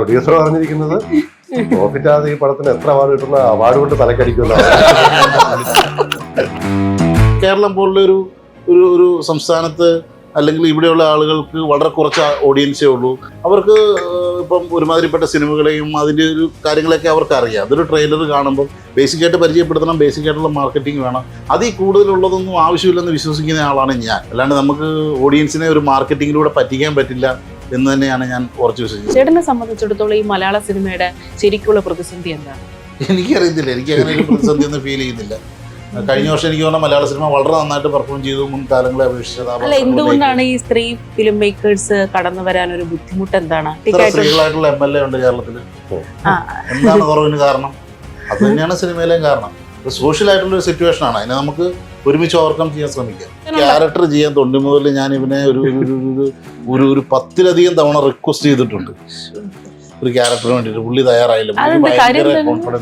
Producer പറഞ്ഞിരിക്കുന്നത് profit ആദ്യം ഈ പടത്തിന് എത്ര അവാർഡ് കിട്ടുന്ന അവാർഡ് കൊണ്ട് തലക്കടിക്കുന്ന കേരളം പോലുള്ള ഒരു സംസ്ഥാനത്ത് അല്ലെങ്കിൽ ഇവിടെയുള്ള ആളുകൾക്ക് വളരെ കുറച്ച് ഓഡിയൻസേ ഉള്ളൂ. അവർക്ക് ഇപ്പം ഒരുമാതിരിപ്പെട്ട സിനിമകളെയും അതിൻ്റെ ഒരു കാര്യങ്ങളൊക്കെ അവർക്ക് അറിയാം. അതൊരു ട്രെയിലർ കാണുമ്പോൾ ബേസിക്കായിട്ട് പരിചയപ്പെടുത്തണം, ബേസിക്കായിട്ടുള്ള മാർക്കറ്റിംഗ് വേണം. അതിൽ കൂടുതലുള്ളതൊന്നും ആവശ്യമില്ലെന്ന് വിശ്വസിക്കുന്ന ആളാണ് ഞാൻ. അല്ലാണ്ട് നമുക്ക് ഓഡിയൻസിനെ ഒരു മാർക്കറ്റിങ്ങിലൂടെ പറ്റിക്കാൻ പറ്റില്ല എന്ന് തന്നെയാണ് ഞാൻ ഉറച്ചു വിശ്വസിക്കുന്നത്. ചേട്ടനെ സംബന്ധിച്ചിടത്തോളം ഈ മലയാള സിനിമയുടെ ശരിക്കുള്ള പ്രതിസന്ധി എന്താണ്? എനിക്കറിയത്തില്ല, എനിക്ക് അങ്ങനെ ഒരു പ്രതിസന്ധി ഒന്നും ഫീൽ ചെയ്യുന്നില്ല. കഴിഞ്ഞ വർഷം എനിക്ക് തോന്നുന്ന മലയാള സിനിമ വളരെ നന്നായിട്ട് പെർഫോം ചെയ്തു മുൻകാലങ്ങളെ അപേക്ഷിച്ചത്. അല്ല, എന്തുകൊണ്ടാണ് ഈ സ്ത്രീ ഫിലിം മേക്കേഴ്സ് കടന്നു വരാൻ ഒരു ബുദ്ധിമുട്ട്? എന്താണ് സ്ത്രീകളായിട്ടുള്ള MLA ഉണ്ട് കേരളത്തിൽ, എന്താണ് കുറവിന് കാരണം? അത് തന്നെയാണ് സിനിമയിലേയും കാരണം. സോഷ്യൽ ആയിട്ടുള്ള ഒരു സിറ്റുവേഷൻ ആണ്, അതിനെ നമുക്ക് ഒരുമിച്ച് ഓവർകം ചെയ്യാൻ ശ്രമിക്കാം. ക്യാരക്ടർ ചെയ്യാൻ തൊണ്ടി മുതൽ ഞാൻ ഇവനെ ഒരു 10ലധികം തവണ റിക്വസ്റ്റ് ചെയ്തിട്ടുണ്ട് ഒരു ക്യാരക്ടറിന് വേണ്ടിയിട്ട്. പുള്ളി തയ്യാറായില്ല.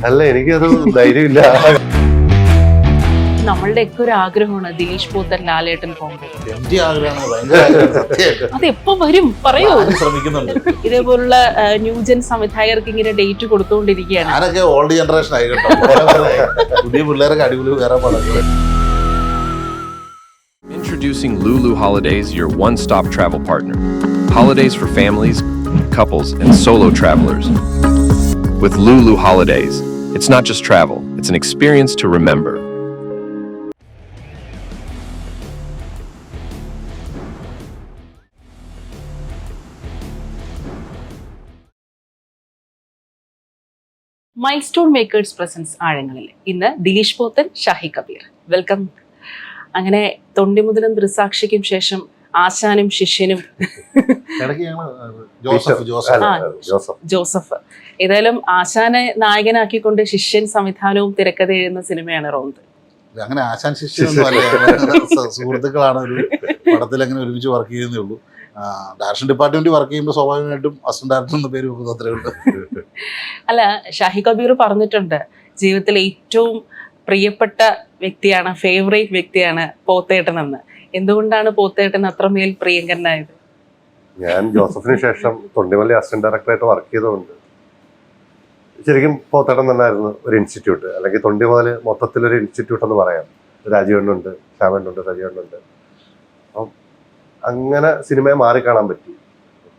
അല്ല, എനിക്കത് ധൈര്യമില്ല. നമ്മളുടെ ഒക്കെ ഒരു ആഗ്രഹമാണ് ദിലീഷ് പോത്തൻ ലാലേട്ടൻ പോകുമ്പോൾ. എന്റെ ആഗ്രഹമാണ്, ഭയങ്കര ആഗ്രഹം. അത് എപ്പോ വരും പറയൂ? ശ്രമിക്കുന്നുണ്ട്. ഇതേപോലുള്ള ന്യൂജൻ സംവിധായകർക്ക് ഇങ്ങനെ ഡേറ്റ് കൊടുത്തുകൊണ്ടിരിക്കുകയാണ്. ഞാനൊക്കെ ഓൾഡ് ജനറേഷൻ ആയി കേട്ടോ. പുതിയ പിള്ളേരൊക്കെ അടിപൊളി വേറെ പടങ്ങൾ. Introducing Lulu Holidays, your one-stop travel partner. Holidays for families, couples, and solo travelers. With Lulu Holidays, it's not just travel, it's an experience to remember. Milestone makers presence ആഴങ്ങളിൽ ഇന്ന് Dileesh Pothan, Shahi Kabir. Welcome. അങ്ങനെ തൊണ്ടി മുതലും ദൃസാക്ഷിക്കും ശേഷം ആശാനും ശിഷ്യനും ജോസഫ്. ഏതായാലും ആശാനെ നായകനാക്കിക്കൊണ്ട് ശിഷ്യൻ സംവിധാനവും തിരക്കഥ എഴുതുന്ന സിനിമയാണ് റോന്ത്. അങ്ങനെ ആശാൻ ശിഷ്യനൊന്നും അല്ല, സുഹൃത്തുക്കളാണ്. ഒരു പടത്തിൽ അങ്ങനെ ഒരുമിച്ച് വർക്ക് ചെയ്യുന്നേ ഉള്ളൂ. ഡയറക്ഷൻ ഡിപ്പാർട്ട്മെന്റ് വർക്ക് ചെയ്യുമ്പോൾ സ്വാഭാവികമായിട്ടും അസിസ്റ്റന്റ് ഡയറക്ടർ എന്ന പേര് വെക്കുന്നത് അത്രേ ഉള്ളൂ. അല്ല, ഷാഹി കബീർ പറഞ്ഞിട്ടുണ്ട് ജീവിതത്തിലെ ഏറ്റവും പ്രിയപ്പെട്ട വ്യക്തിയാണ്, ഫേവറേറ്റ് വ്യക്തിയാണ് പോത്തേട്ടൻ എന്ന്. എന്തുകൊണ്ടാണ് പോത്തേട്ടൻ അത്രമേൽ പ്രിയങ്കരനായത്? ഞാൻ ജോസഫിന് ശേഷം തൊണ്ടിമല്ലി അസിസ്റ്റന്റ് ഡയറക്ടറായിട്ട് വർക്ക് ചെയ്തുകൊണ്ട് ശരിക്കും പോത്തേട്ടൻ തന്നെയായിരുന്നു ഒരു ഇൻസ്റ്റിറ്റ്യൂട്ട്. അല്ലെങ്കിൽ തൊണ്ടി മുതൽ മൊത്തത്തിലൊരു ഇൻസ്റ്റിറ്റ്യൂട്ട് എന്ന് പറയാം. രാജീവണ്ണുണ്ട്, ശ്യാമണ്ണുണ്ട്, സജീവണ്ണുണ്ട്. അപ്പം അങ്ങനെ സിനിമയെ മാറിക്കാണാൻ പറ്റി.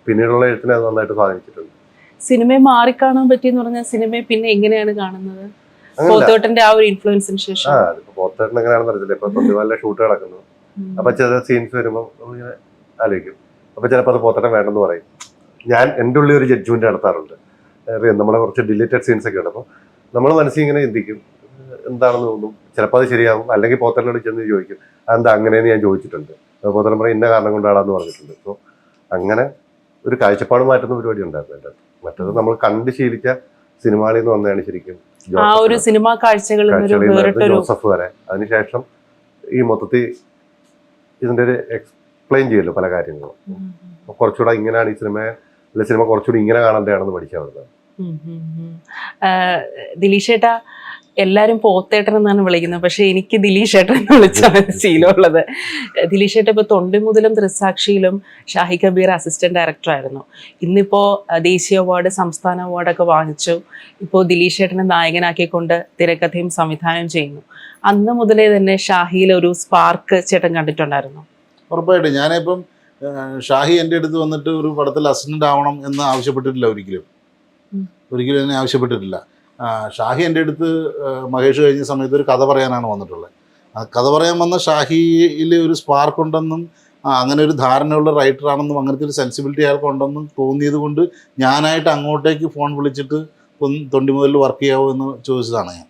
പിന്നീടുള്ള എഴുത്തിനെ അത് നന്നായിട്ട് സ്വാധീനിച്ചിട്ടുണ്ട്. സിനിമയെ മാറിക്കാണാൻ പറ്റിയെന്ന് പറഞ്ഞാൽ സിനിമയെ പിന്നെ എങ്ങനെയാണ് കാണുന്നത്? പോത്തേട്ടന്റെ ആ ഒരു ഇൻഫ്ലുവൻസിന് ശേഷം പോത്തേട്ടൻ എങ്ങനെയാണെന്ന് അറിയില്ല. ഇപ്പൊ തൊണ്ടിമല്ല ഷൂട്ട് നടക്കുന്നു, അപ്പൊ ചില സീൻസ് വരുമ്പോൾ ഇങ്ങനെ ആലോചിക്കും. അപ്പൊ ചിലപ്പോൾ അത് പോത്തേട്ടൻ വേണമെന്ന് പറയും. ഞാൻ എൻ്റെ ഉള്ളിൽ ഒരു ജഡ്ജ്മെന്റ് നടത്താറുണ്ട്. നമ്മളെ കുറച്ച് ഡിലീറ്റഡ് സീൻസ് ഒക്കെ ഉണ്ട്. അപ്പോൾ നമ്മൾ മനസ്സിൽ ഇങ്ങനെ ചിന്തിക്കും എന്താണെന്ന് തോന്നും. ചിലപ്പോൾ അത് ശരിയാകും, അല്ലെങ്കിൽ പോത്തേട്ടനോട് ചെന്ന് ചോദിക്കും അതെന്താ അങ്ങനെയെന്ന് ഞാൻ ചോദിച്ചിട്ടുണ്ട്. പോത്തേട്ടൻ പറയും ഇന്ന കാരണം കൊണ്ടാണെന്ന് പറഞ്ഞിട്ടുണ്ട്. അപ്പോൾ അങ്ങനെ ഒരു കാഴ്ചപ്പാട് മാറ്റുന്ന പരിപാടി ഉണ്ടായിരുന്നു എൻ്റെ. മറ്റത് നമ്മൾ കണ്ട് ശീലിച്ച സിനിമാളിൽ നിന്ന് വന്നതാണ് ശരിക്കും ആ ഒരു സിനിമാ ജോസഫ് വരെ. അതിനുശേഷം ഈ മൊത്തത്തിൽ ഇതിൻ്റെ ഒരു എക്സ്പ്ലെയിൻ ചെയ്യല്ലോ പല കാര്യങ്ങളും. കുറച്ചുകൂടെ ഇങ്ങനെയാണ് ഈ സിനിമ കുറച്ചുകൂടി ഇങ്ങനെ കാണേണ്ടതാണെന്ന് പഠിച്ചാൽ. ദിലീഷ് ഏട്ടാ, എല്ലാരും പോത്തേട്ടൻ എന്നാണ് വിളിക്കുന്നത്, പക്ഷെ എനിക്ക് ദിലീഷ് ഏട്ടൻ എന്ന് വിളിച്ചാണ് ശീലമുള്ളത്. ദിലീഷ് ഏട്ടൻ ഇപ്പൊ തൊണ്ടി മുതലും ദൃസാക്ഷിയിലും ഷാഹി കബീർ അസിസ്റ്റന്റ് ഡയറക്ടർ ആയിരുന്നു. ഇന്നിപ്പോ ദേശീയ അവാർഡ്, സംസ്ഥാന അവാർഡൊക്കെ വാങ്ങിച്ചു. ഇപ്പോൾ ദിലീഷ് ഏട്ടനെ നായകനാക്കിക്കൊണ്ട് തിരക്കഥയും സംവിധാനം ചെയ്യുന്നു. അന്ന് മുതലേ തന്നെ ഷാഹിയിൽ ഒരു സ്പാർക്ക് ചേട്ടൻ കണ്ടിട്ടുണ്ടായിരുന്നു? ഉറപ്പായിട്ടും. ഞാനിപ്പം ഷാഹി എൻ്റെ അടുത്ത് വന്നിട്ട് ഒരു പടത്തിൽ അസിസ്റ്റന്റ് ആവണം എന്ന് ആവശ്യപ്പെട്ടിട്ടില്ല. ഒരിക്കലും എന്നെ ആവശ്യപ്പെട്ടിട്ടില്ല. ഷാഹി എൻ്റെ അടുത്ത് മഹേഷ് കഴിഞ്ഞ സമയത്ത് ഒരു കഥ പറയാനാണ് വന്നിട്ടുള്ളത്. ആ കഥ പറയാൻ വന്ന ഷാഹിയിൽ ഒരു സ്പാർക്ക് ഉണ്ടെന്നും അങ്ങനെ ഒരു ധാരണയുള്ള റൈറ്ററാണെന്നും അങ്ങനത്തെ ഒരു സെൻസിബിലിറ്റി അയാൾക്ക് ഉണ്ടെന്നും തോന്നിയത് കൊണ്ട് ഞാനായിട്ട് അങ്ങോട്ടേക്ക് ഫോൺ വിളിച്ചിട്ട് തൊണ്ടി മുതൽ വർക്ക് ചെയ്യാവോ എന്ന് ചോദിച്ചതാണ് ഞാൻ.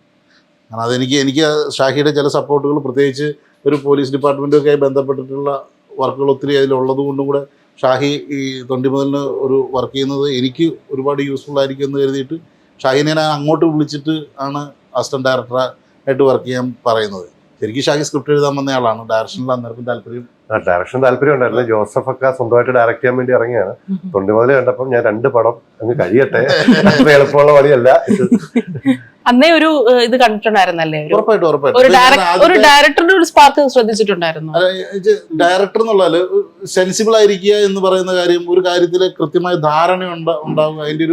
കാരണം എനിക്ക് ഷാഹിയുടെ ചില സപ്പോർട്ടുകൾ, പ്രത്യേകിച്ച് ഒരു പോലീസ് ഡിപ്പാർട്ട്മെൻറ്റൊക്കെ ബന്ധപ്പെട്ടിട്ടുള്ള വർക്കുകൾ ഒത്തിരി അതിലുള്ളത് കൊണ്ടും കൂടെ ഷാഹി ഈ തൊണ്ടി മുതലിന് ഒരു വർക്ക് ചെയ്യുന്നത് എനിക്ക് ഒരുപാട് യൂസ്ഫുൾ ആയിരിക്കും എന്ന് കരുതിയിട്ട് ഷാഹിനെ ഞാൻ അങ്ങോട്ട് വിളിച്ചിട്ട് ആണ് അസിസ്റ്റന്റ് ഡയറക്ടറായിട്ട് വർക്ക് ചെയ്യാൻ പറയുന്നത്. ശരിക്കും ഷാഹി സ്ക്രിപ്റ്റ് എഴുതാൻ വന്ന ആളാണ്. ഡയറക്ഷനിൽ അന്നേരം താല്പര്യം ഉണ്ടായിരുന്നു. ജോസഫ് ഒക്കെ സ്വന്തമായിട്ട് ഡയറക്റ്റ് ചെയ്യാൻ വേണ്ടി ഇറങ്ങിയാണ്. തൊണ്ടി മുതൽ കണ്ടപ്പം ഞാൻ 2 പടം അങ്ങ് കഴിയട്ടെ, അത്ര എളുപ്പമുള്ള പണിയല്ല. അന്നേ ഒരു ഇത് കണ്ടിട്ടുണ്ടായിരുന്നല്ലേ, ഉറപ്പായിട്ടും ഒരു ഉറപ്പായിട്ടും ഒരു ഡയറക്ടറുടെ ഒരു സ്പാർക്ക് ശ്രദ്ധിച്ചിട്ടുണ്ടായിരുന്നു. ഡയറക്ടർ എന്നുള്ളത് സെൻസിബിൾ ആയിരിക്കുക എന്ന് പറയുന്ന കാര്യം, ഒരു കാര്യത്തിൽ കൃത്യമായ ധാരണ ഉണ്ടാവുക, അതിൻ്റെ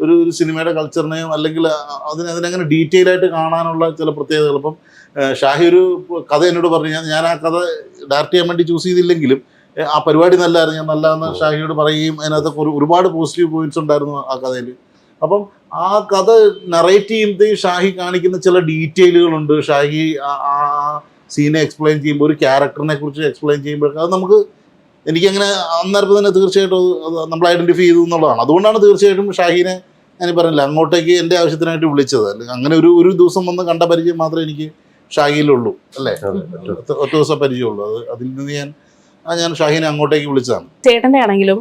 ഒരു സിനിമയുടെ കൾച്ചറിനെയും അല്ലെങ്കിൽ അതിനങ്ങനെ ഡീറ്റെയിൽ ആയിട്ട് കാണാനുള്ള ചില പ്രത്യേകതകൾ. ഇപ്പം ഷാഹി ഒരു കഥ എന്നോട് പറഞ്ഞു, ഞാൻ ആ കഥ ഡയറക്റ്റ് ചെയ്യാൻ വേണ്ടി ചൂസ് ചെയ്തില്ലെങ്കിലും ആ പരിപാടി നല്ലതായിരുന്നു, ഞാൻ നല്ലതെന്ന് ഷാഹിയോട് പറയുകയും അതിനകത്ത് ഒരുപാട് പോസിറ്റീവ് പോയിന്റ്സ് ഉണ്ടായിരുന്നു ആ കഥയിൽ. അപ്പം ആ കഥ നറേറ്റ് ചെയ്യുമ്പോഴത്തേക്കും ഷാഹി കാണിക്കുന്ന ചില ഡീറ്റെയിലുകളുണ്ട്. ഷാഹി ആ സീനെ എക്സ്പ്ലെയിൻ ചെയ്യുമ്പോൾ, ഒരു ക്യാരക്ടറിനെ കുറിച്ച് എക്സ്പ്ലെയിൻ ചെയ്യുമ്പോഴൊക്കെ അത് നമുക്ക് എനിക്കങ്ങനെ അന്നേരപ്പം തന്നെ തീർച്ചയായിട്ടും അത് നമ്മൾ ഐഡൻറ്റിഫൈ ചെയ്തു എന്നുള്ളതാണ്. അതുകൊണ്ടാണ് തീർച്ചയായിട്ടും ഷാഹിനെ ഞാൻ പറഞ്ഞില്ല അങ്ങോട്ടേക്ക് എൻ്റെ ആവശ്യത്തിനായിട്ട് വിളിച്ചത്. അല്ലെങ്കിൽ അങ്ങനെ ഒരു ദിവസം വന്ന് കണ്ട പരിചയം മാത്രമേ എനിക്ക് ഷാഹിയിലുള്ളൂ, അല്ലേ? ഒറ്റ ദിവസം പരിചയമുള്ളൂ. അതിൽ നിന്ന് ഞാൻ ഷാഹിനെ അങ്ങോട്ടേക്ക് വിളിച്ചതാണ്. ചേട്ടൻ്റെ ആണെങ്കിലും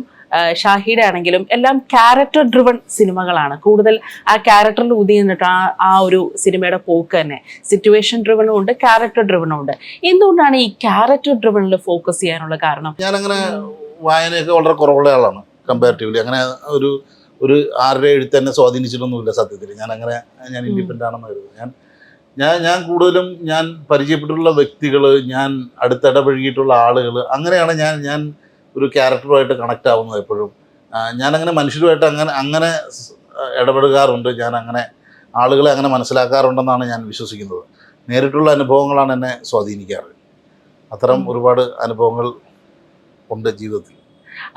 ഷാഹിയുടെ ആണെങ്കിലും എല്ലാം ക്യാരക്ടർ ഡ്രിവൺ സിനിമകളാണ്. കൂടുതൽ ആ ക്യാരക്ടറിൽ ഊതി നിന്നിട്ട് ആ ഒരു സിനിമയുടെ പോക്ക് തന്നെ സിറ്റുവേഷൻ ഡ്രിവണും ഉണ്ട്, ക്യാരക്ടർ ഡ്രിവണും ഉണ്ട്. എന്തുകൊണ്ടാണ് ഈ ക്യാരക്ടർ ഡ്രിവണിൽ ഫോക്കസ് ചെയ്യാനുള്ള കാരണം? ഞാനങ്ങനെ വായനയൊക്കെ വളരെ കുറവുള്ള ആളാണ് കമ്പാരിറ്റീവ്ലി. അങ്ങനെ ഒരു ആരുടെ എഴുത്ത് തന്നെ സ്വാധീനിച്ചിട്ടൊന്നുമില്ല സത്യത്തിൽ. ഞാൻ ഇൻഡിപെൻഡൻ്റ് ആണെന്ന് കരുതുന്നു. ഞാൻ കൂടുതലും ഞാൻ പരിചയപ്പെട്ടിട്ടുള്ള വ്യക്തികൾ, ഞാൻ അടുത്തിടപഴകിയിട്ടുള്ള ആളുകൾ, അങ്ങനെയാണ് ഞാൻ ഒരു ക്യാരക്ടറുമായിട്ട് കണക്റ്റ് ആവുന്നത് എപ്പോഴും. ഞാനങ്ങനെ മനുഷ്യരുമായിട്ട് അങ്ങനെ ഇടപെടുകാറുണ്ട്. ഞാൻ അങ്ങനെ ആളുകളെ അങ്ങനെ മനസ്സിലാക്കാറുണ്ടെന്നാണ് ഞാൻ വിശ്വസിക്കുന്നത്. നേരിട്ടുള്ള അനുഭവങ്ങളാണ് എന്നെ സ്വാധീനിക്കാറ്. അത്തരം ഒരുപാട് അനുഭവങ്ങൾ ഉണ്ട് ജീവിതത്തിൽ.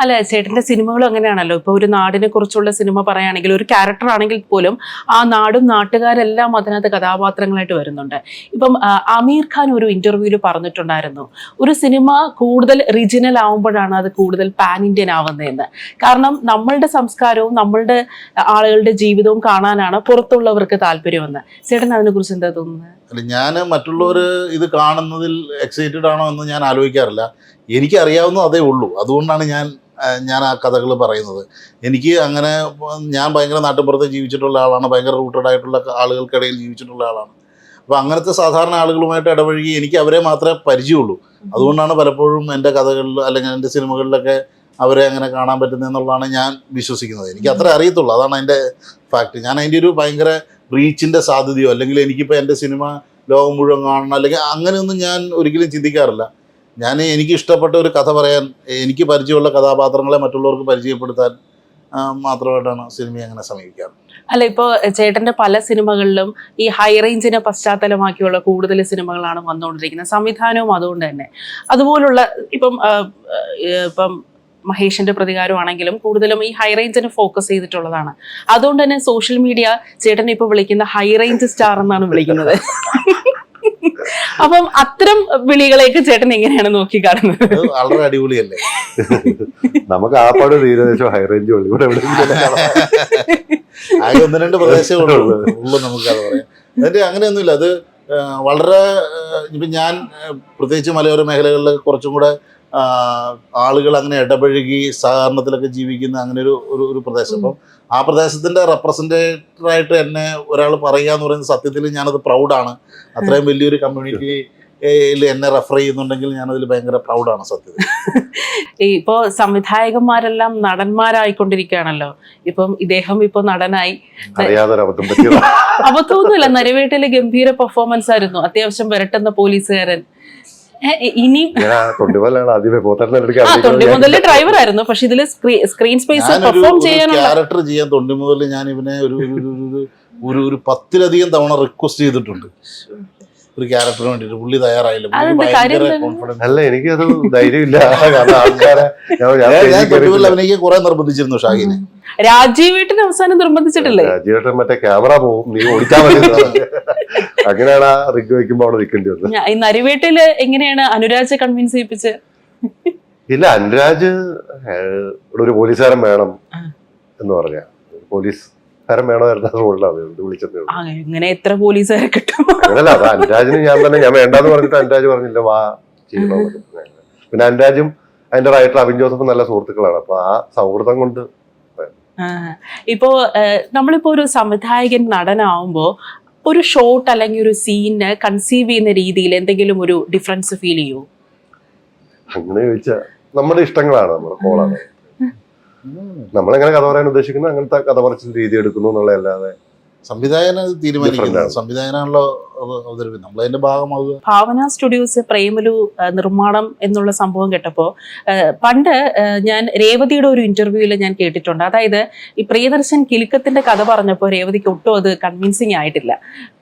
അല്ല, ചേട്ടൻ്റെ സിനിമകളും അങ്ങനെയാണല്ലോ. ഇപ്പോൾ ഒരു നാടിനെ കുറിച്ചുള്ള സിനിമ പറയുകയാണെങ്കിൽ, ഒരു ക്യാരക്ടർ ആണെങ്കിൽ പോലും ആ നാടും നാട്ടുകാരെല്ലാം അതിനകത്ത് കഥാപാത്രങ്ങളായിട്ട് വരുന്നുണ്ട്. ഇപ്പം അമീർ ഖാൻ ഒരു ഇന്റർവ്യൂവിൽ പറഞ്ഞിട്ടുണ്ടായിരുന്നു, ഒരു സിനിമ കൂടുതൽ റിജിനൽ ആവുമ്പോഴാണ് അത് കൂടുതൽ പാൻ ഇന്ത്യൻ ആവുന്നതെന്ന്. കാരണം നമ്മളുടെ സംസ്കാരവും നമ്മളുടെ ആളുകളുടെ ജീവിതവും കാണാനാണ് പുറത്തുള്ളവർക്ക് താല്പര്യമെന്ന്. ചേട്ടൻ അതിനെക്കുറിച്ച് എന്താ തോന്നുന്നത്? അല്ല, ഞാൻ മറ്റുള്ളവർ ഇത് കാണുന്നതിൽ എക്സൈറ്റഡ് ആണോ എന്ന് ഞാൻ ആലോചിക്കാറില്ല. എനിക്കറിയാവുന്ന അതേ ഉള്ളൂ. അതുകൊണ്ടാണ് ഞാൻ ആ കഥകൾ പറയുന്നത്. എനിക്ക് അങ്ങനെ, ഞാൻ ഭയങ്കര നാട്ടിൻപുറത്ത് ജീവിച്ചിട്ടുള്ള ആളാണ്, ഭയങ്കര റൂട്ടഡ് ആയിട്ടുള്ള ആളുകൾക്കിടയിൽ ജീവിച്ചിട്ടുള്ള ആളാണ്. അപ്പോൾ അങ്ങനത്തെ സാധാരണ ആളുകളുമായിട്ട് ഇടപഴകി എനിക്ക് അവരെ മാത്രമേ പരിചയമുള്ളൂ. അതുകൊണ്ടാണ് പലപ്പോഴും എൻ്റെ കഥകളിൽ അല്ലെങ്കിൽ എൻ്റെ സിനിമകളിലൊക്കെ അവരെ അങ്ങനെ കാണാൻ പറ്റുന്നതെന്നുള്ളതാണ് ഞാൻ വിശ്വസിക്കുന്നത്. എനിക്ക് അത്ര അറിയത്തുള്ളൂ, അതാണ് അതിൻ്റെ ഫാക്റ്റ്. ഞാൻ അതിൻ്റെ ഒരു ഭയങ്കര റീച്ചിൻ്റെ സാധ്യതയോ അല്ലെങ്കിൽ എനിക്കിപ്പോൾ എൻ്റെ സിനിമ ലോകം മുഴുവൻ കാണണം അല്ലെങ്കിൽ അങ്ങനെയൊന്നും ഞാൻ ഒരിക്കലും ചിന്തിക്കാറില്ല. എനിക്ക് ഇഷ്ടപ്പെട്ട ഒരു കഥ പറയാൻ, എനിക്ക് പരിചയമുള്ള കഥാപാത്രങ്ങളെ മറ്റുള്ളവർക്ക് പരിചയപ്പെടുത്താൻ മാത്രമായിട്ടാണ് സിനിമയെ അങ്ങനെ സമീപിക്കാറ്. അല്ല, ഇപ്പോൾ ചേട്ടൻ്റെ പല സിനിമകളിലും ഈ ഹൈ റേഞ്ചിനെ പശ്ചാത്തലമാക്കിയുള്ള കൂടുതൽ സിനിമകളാണ് വന്നുകൊണ്ടിരിക്കുന്നത്. സംവിധാനവും അതുകൊണ്ട് തന്നെ അതുപോലുള്ള ഇപ്പം മഹേഷിന്റെ പ്രതികാരമാണെങ്കിലും കൂടുതലും ഈ ഹൈ റേഞ്ചിനെ ഫോക്കസ് ചെയ്തിട്ടുള്ളതാണ്. അതുകൊണ്ട് തന്നെ സോഷ്യൽ മീഡിയ ചേട്ടനെ ഇപ്പോൾ വിളിക്കുന്ന ഹൈ റേഞ്ച് സ്റ്റാർ എന്നാണ് വിളിക്കുന്നത്. അപ്പം അത്തരം വിളികളേക്ക് ചേട്ടൻ എങ്ങനെയാണ് നോക്കി കാണുന്നത്? വളരെ അടിപൊളിയല്ലേ. നമുക്ക് ആ പാട് തീരദേശം ഹൈ റേഞ്ച് ഇവിടെ ആകെ 1-2 പ്രദേശമേ ഉള്ളൂ നമുക്കത് പറയാം. അതിന്റെ അങ്ങനെയൊന്നുമില്ല. അത് വളരെ ഇപ്പം ഞാൻ പ്രത്യേകിച്ച് മലയോര മേഖലകളിൽ കുറച്ചും കൂടെ ആളുകൾ അങ്ങനെ ഇടപഴകി സഹകരണത്തിലൊക്കെ ജീവിക്കുന്ന അങ്ങനെ ഒരു പ്രദേശം. അപ്പം ആ പ്രദേശത്തിൻ്റെ റെപ്രസെൻറ്റേറ്ററായിട്ട് എന്നെ ഒരാൾ പറയുക എന്ന് പറയുന്നത് സത്യത്തിൽ ഞാനത് പ്രൗഡാണ്. അത്രയും വലിയൊരു കമ്മ്യൂണിറ്റിയിൽ എന്നെ റെഫർ ചെയ്യുന്നുണ്ടെങ്കിൽ ഞാനതിൽ ഭയങ്കര പ്രൗഡാണ് സത്യത്തിൽ. ഇപ്പോൾ സംവിധായകന്മാരെല്ലാം നടന്മാരായിക്കൊണ്ടിരിക്കുകയാണല്ലോ. ഇപ്പം ഇദ്ദേഹം ഇപ്പോൾ നടനായി. അബദ്ധമൊന്നുമില്ല, നരിവേട്ടയിലെ ഗംഭീര പെർഫോമൻസ് ആയിരുന്നു. അത്യാവശ്യം വരട്ടുന്ന പോലീസുകാരൻ. ഇനി തൊണ്ടിമുതലിലെ ഡ്രൈവർ ആയിരുന്നു, പക്ഷെ ഇതില് സ്ക്രീൻ സ്പേസ് പെർഫോം ക്യാരക്ടർ ചെയ്യാൻ തൊണ്ടിമുതലിൽ ഞാൻ ഇവനെ ഒരു 10ലധികം തവണ റിക്വസ്റ്റ് ചെയ്തിട്ടുണ്ട് ഒരു ക്യാരക്ടറിന് വേണ്ടിട്ട്. പുള്ളി തയ്യാറായില്ല. അല്ല, എനിക്കത് ധൈര്യമില്ല. അഭിനയിക്കാൻ കുറെ നിർബന്ധിച്ചിരുന്നു ഷാഹിനെ. രാജീവേട്ടൻ അവസാനം നിർബന്ധിച്ചിട്ടില്ലേ? രാജീവേട്ടൻ മറ്റേ ക്യാമറ പോവും, നീ ഓടിച്ചാൽ മതി, അങ്ങനെയാണ് ആ റിഗ് വയ്ക്കുമ്പോ അവിടെ നിൽക്കേണ്ടി വന്നത്. ഈ നരിവേട്ടയില് എങ്ങനെയാണ് അനുരാജ് കൺവിൻസ് ചെയ്യിപ്പിച്ച്? ഇല്ല, അനുരാജ് ഒരു പോലീസുകാരൻ വേണം എന്ന് പറഞ്ഞ പോലീസുകാരൻ വേണമായിരുന്നു റോഡിലാണ് വിളിച്ചത്. ഇങ്ങനെ എത്ര പോലീസുകാരെ കിട്ടും? അങ്ങനല്ല, അത് അനുരാജിന് ഞാൻ വേണ്ടാന്ന് പറഞ്ഞിട്ട് അനുരാജ് പറഞ്ഞില്ല വാ ചെയ്യണോ. പിന്നെ അനുരാജും അതിന്റെ റൈറ്റർ അബിൻ ജോസഫ് നല്ല സുഹൃത്തുക്കളാണ്. അപ്പൊ ആ സൗഹൃദം കൊണ്ട് ഇപ്പോ നമ്മളിപ്പോ ഒരു സംവിധായകൻ നടനാവുമ്പോ ഒരു ഷോട്ട് അല്ലെങ്കിൽ ഒരു സീന് കൺസീവ് ചെയ്യുന്ന രീതിയിൽ എന്തെങ്കിലും ഒരു ഡിഫറൻസ് ഫീൽ ചെയ്യോ? അങ്ങനെ ചോദിച്ചാൽ നമ്മുടെ ഇഷ്ടങ്ങളാണ്, നമ്മുടെ കോളാണ്. നമ്മളെങ്ങനെ കഥ പറയാൻ ഉദ്ദേശിക്കുന്നത് അങ്ങനത്തെ കഥ പറച്ചിൽ രീതി എടുക്കുന്നു എന്നുള്ളതല്ലാതെ സംവിധായകൻ തീരുമാനിക്കുന്നത്, Different ആണ്. സംവിധായകനാണല്ലോ അവതരിപ്പിക്കുന്നത്, നമ്മളതിന്റെ ഭാഗമാവുക. ഭാവന സ്റ്റുഡിയോസ് പ്രേമലു നിർമ്മാണം എന്നുള്ള സംഭവം കേട്ടപ്പോൾ പണ്ട് ഞാൻ രേവതിയുടെ ഒരു ഇന്റർവ്യൂവിൽ ഞാൻ കേട്ടിട്ടുണ്ട്. അതായത് ഈ പ്രിയദർശൻ കിലുക്കത്തിന്റെ കഥ പറഞ്ഞപ്പോൾ രേവതിക്ക് ഒട്ടും അത് കൺവിൻസിങ് ആയിട്ടില്ല.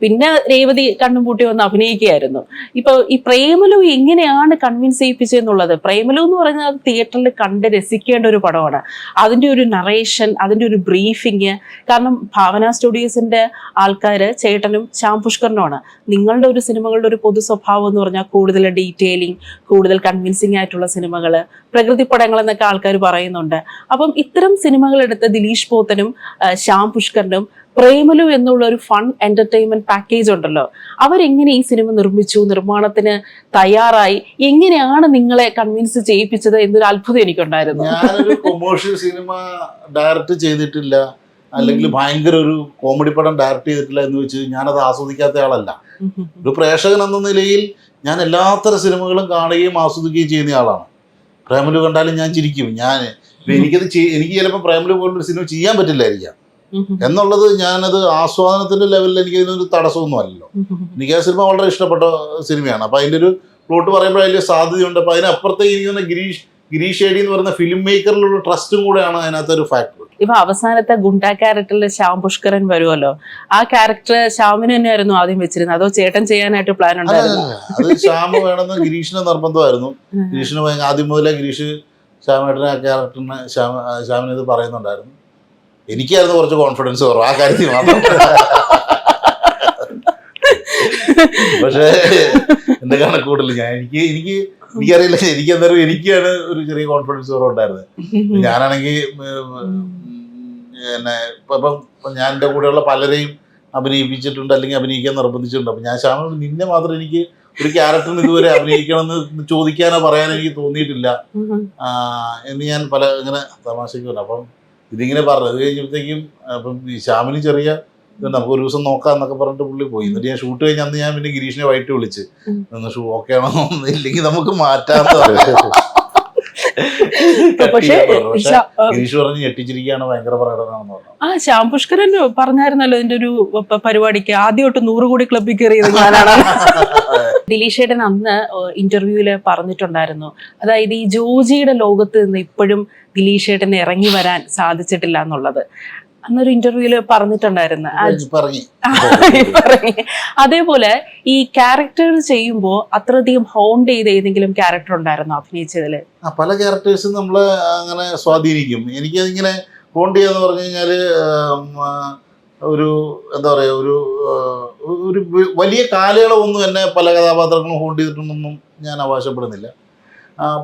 പിന്നെ രേവതി കണ്ണും പൂട്ടി വന്ന് അഭിനയിക്കുകയായിരുന്നു. ഇപ്പൊ ഈ പ്രേമലു എങ്ങനെയാണ് കൺവിൻസ് ചെയ്യിപ്പിച്ചെന്നുള്ളത്, പ്രേമലു എന്ന് പറയുന്നത് തിയേറ്ററിൽ കണ്ട് രസിക്കേണ്ട ഒരു പടമാണ്. അതിന്റെ ഒരു നറേഷൻ, അതിന്റെ ഒരു ബ്രീഫിങ്, കാരണം ഭാവന സ്റ്റുഡിയോസിന്റെ ആൾക്കാര് ചേട്ടനും ശ്യാം പുഷ്കറിനുമാണ്. നിങ്ങളുടെ ഒരു സിനിമകളുടെ ഒരു പൊതു സ്വഭാവം എന്ന് പറഞ്ഞാൽ കൂടുതൽ ഡീറ്റെയിലിംഗ്, കൂടുതൽ കൺവിൻസിങ് ആയിട്ടുള്ള സിനിമകൾ, പ്രകൃതി പടങ്ങൾ എന്നൊക്കെ ആൾക്കാർ പറയുന്നുണ്ട്. അപ്പം ഇത്തരം സിനിമകൾ എടുത്ത ദിലീഷ് പോത്തനും ശ്യാം പുഷ്കറിനും പ്രേമലു എന്നുള്ള ഒരു ഫൺ എന്റർടൈൻമെന്റ് പാക്കേജ് ഉണ്ടല്ലോ, അവരെങ്ങനെ ഈ സിനിമ നിർമ്മിച്ചു, നിർമ്മാണത്തിന് തയ്യാറായി, എങ്ങനെയാണ് നിങ്ങളെ കൺവിൻസ് ചെയ്യിപ്പിച്ചത് എന്നൊരു അത്ഭുതം എനിക്കുണ്ടായിരുന്നു. ഞാനൊരു കൊമേഴ്ഷ്യൽ സിനിമ ഡയറക്റ്റ് ചെയ്തിട്ടില്ല, അല്ലെങ്കിൽ ഭയങ്കര ഒരു കോമഡി പടം ഡയറക്റ്റ് ചെയ്തിട്ടില്ല എന്ന് വെച്ച് ഞാനത് ആസ്വദിക്കാത്ത ആളല്ല. ഒരു പ്രേക്ഷകൻ എന്ന നിലയിൽ ഞാൻ എല്ലാത്തരം സിനിമകളും കാണുകയും ആസ്വദിക്കുകയും ചെയ്യുന്ന ആളാണ്. പ്രേമലു കണ്ടാലും ഞാൻ ചിരിക്കും. എനിക്ക് ചിലപ്പോൾ പ്രേമലു പോലൊരു സിനിമ ചെയ്യാൻ പറ്റില്ലായിരിക്കാം എന്നുള്ളത്, ഞാനത് ആസ്വാദനത്തിന്റെ ലെവലിൽ എനിക്ക് അതിനൊരു തടസ്സമൊന്നും അല്ലല്ലോ. എനിക്ക് ആ സിനിമ വളരെ ഇഷ്ടപ്പെട്ട സിനിമയാണ്. അപ്പൊ അതിന്റെ ഒരു പ്ലോട്ട് പറയുമ്പോൾ അതിൽ സാധ്യതയുണ്ട്. അപ്പൊ അതിനപ്പുറത്തേക്ക് എനിക്ക് ഗിരീഷ് ഷേഡി എന്ന് പറയുന്ന ഫിലിം മേക്കറിലുള്ള ട്രസ്റ്റും കൂടെയാണ് അതിനകത്തൊരു ഫാക്ടർ. ഇപ്പൊ അവസാനത്തെ ഗുണ്ട ക്യാരക്ടറിൽ ശ്യാം പുഷ്കരൻ വരുമല്ലോ, ആ ക്യാരക്ടർ ശ്യാമിന് തന്നെയായിരുന്നു ആദ്യം വെച്ചിരുന്നത്, അതോ ചേട്ടൻ ചെയ്യാനായിട്ട് പ്ലാൻ ഉണ്ടായിരുന്നു? അത് ശ്യാമ് വേണമെന്ന് ഗിരീഷിന് നിർബന്ധമായിരുന്നു. ഗിരീഷിന് ആദ്യം മുതലേ ഗിരീഷ് ശ്യാമേട്ടനെ ആ ക്യാരക്ടറിന് ശ്യാമിന് ഇത് പറയുന്നുണ്ടായിരുന്നു. എനിക്കായിരുന്നു കുറച്ച് കോൺഫിഡൻസ് കുറവ് ആ കാര്യത്തിൽ മാത്രം. പക്ഷേ എന്റെ കണക്കൂട്ടില്ല, എനിക്കറിയില്ല, എനിക്കെന്തായാലും എനിക്കാണ് ഒരു ചെറിയ കോൺഫിഡൻസ് കുറവുണ്ടായിരുന്നത്. ഞാനാണെങ്കിൽ പിന്നെ ഇപ്പം ഞാൻ എൻ്റെ കൂടെയുള്ള പലരെയും അഭിനയിപ്പിച്ചിട്ടുണ്ട്, അല്ലെങ്കിൽ അഭിനയിക്കാൻ നിർബന്ധിച്ചിട്ടുണ്ട്. അപ്പം ഞാൻ ശ്യാമ നിന്നെ മാത്രം എനിക്ക് ഒരു ക്യാരക്ടറിന് ഇതുവരെ അഭിനയിക്കണം എന്ന് ചോദിക്കാനോ പറയാനോ എനിക്ക് തോന്നിയിട്ടില്ല എന്ന് ഞാൻ ഇങ്ങനെ തമാശയ്ക്ക് പറഞ്ഞു. അപ്പം ഇതിങ്ങനെ പറഞ്ഞു. അത് കഴിഞ്ഞപ്പോഴത്തേക്കും അപ്പം ഈ ശ്യാമിന് ചെറിയ നമുക്ക് ഒരു ദിവസം നോക്കാം എന്നൊക്കെ പറഞ്ഞിട്ട് പുള്ളി പോയി. എന്നിട്ട് ഞാൻ ഷൂട്ട് കഴിഞ്ഞ് അന്ന് ഞാൻ പിന്നെ ഗിരീഷിനെ വൈകിട്ട് വിളിച്ച് ഓക്കെ ആണോ, ഇല്ലെങ്കിൽ നമുക്ക് മാറ്റാന്ന് പറഞ്ഞു. ഗിരീഷ് പറഞ്ഞ് ഞെട്ടിച്ചിരിക്കുകയാണ്, ഭയങ്കര പ്രകടനമാണെന്ന് പറഞ്ഞു. ആ ശ്യാം പുഷ്കരൻ പറഞ്ഞായിരുന്നല്ലോ ഇതിന്റെ ഒരു പരിപാടിക്ക് ആദ്യമായിട്ട് 100 കോടി ക്ലബ്ബിൽ കയറിയത് ഞാനാണ്. ദിലീഷ് ചേട്ടൻ അന്ന് ഇന്റർവ്യൂവില് പറഞ്ഞിട്ടുണ്ടായിരുന്നു, അതായത് ഈ ജോജിയുടെ ലോകത്ത് നിന്ന് ഇപ്പോഴും ദിലീഷ് ചേട്ടന് ഇറങ്ങി വരാൻ സാധിച്ചിട്ടില്ല എന്നുള്ളത്. അന്നൊരു ഇന്റർവ്യൂല് പറഞ്ഞിട്ടുണ്ടായിരുന്നു. അതേപോലെ ഈ ക്യാരക്ടർ ചെയ്യുമ്പോൾ അത്രയധികം ഹോണ്ട് ചെയ്ത് ഏതെങ്കിലും ക്യാരക്ടർ ഉണ്ടായിരുന്നോ അഭിനയിച്ചതില്? പല ക്യാരക്ടേഴ്സും നമ്മളെ അങ്ങനെ സ്വാധീനിക്കും. എനിക്കതിങ്ങനെ ഹോണ്ട് ചെയ്യാന്ന് പറഞ്ഞു കഴിഞ്ഞാല് ഒരു എന്താ പറയാ, ഒരു വലിയ കാലയളവൊന്നും എന്നെ പല കഥാപാത്രങ്ങളും ഹോണ്ട് ചെയ്തിട്ടുണ്ടെന്നും ഞാൻ അവകാശപ്പെടുന്നില്ല.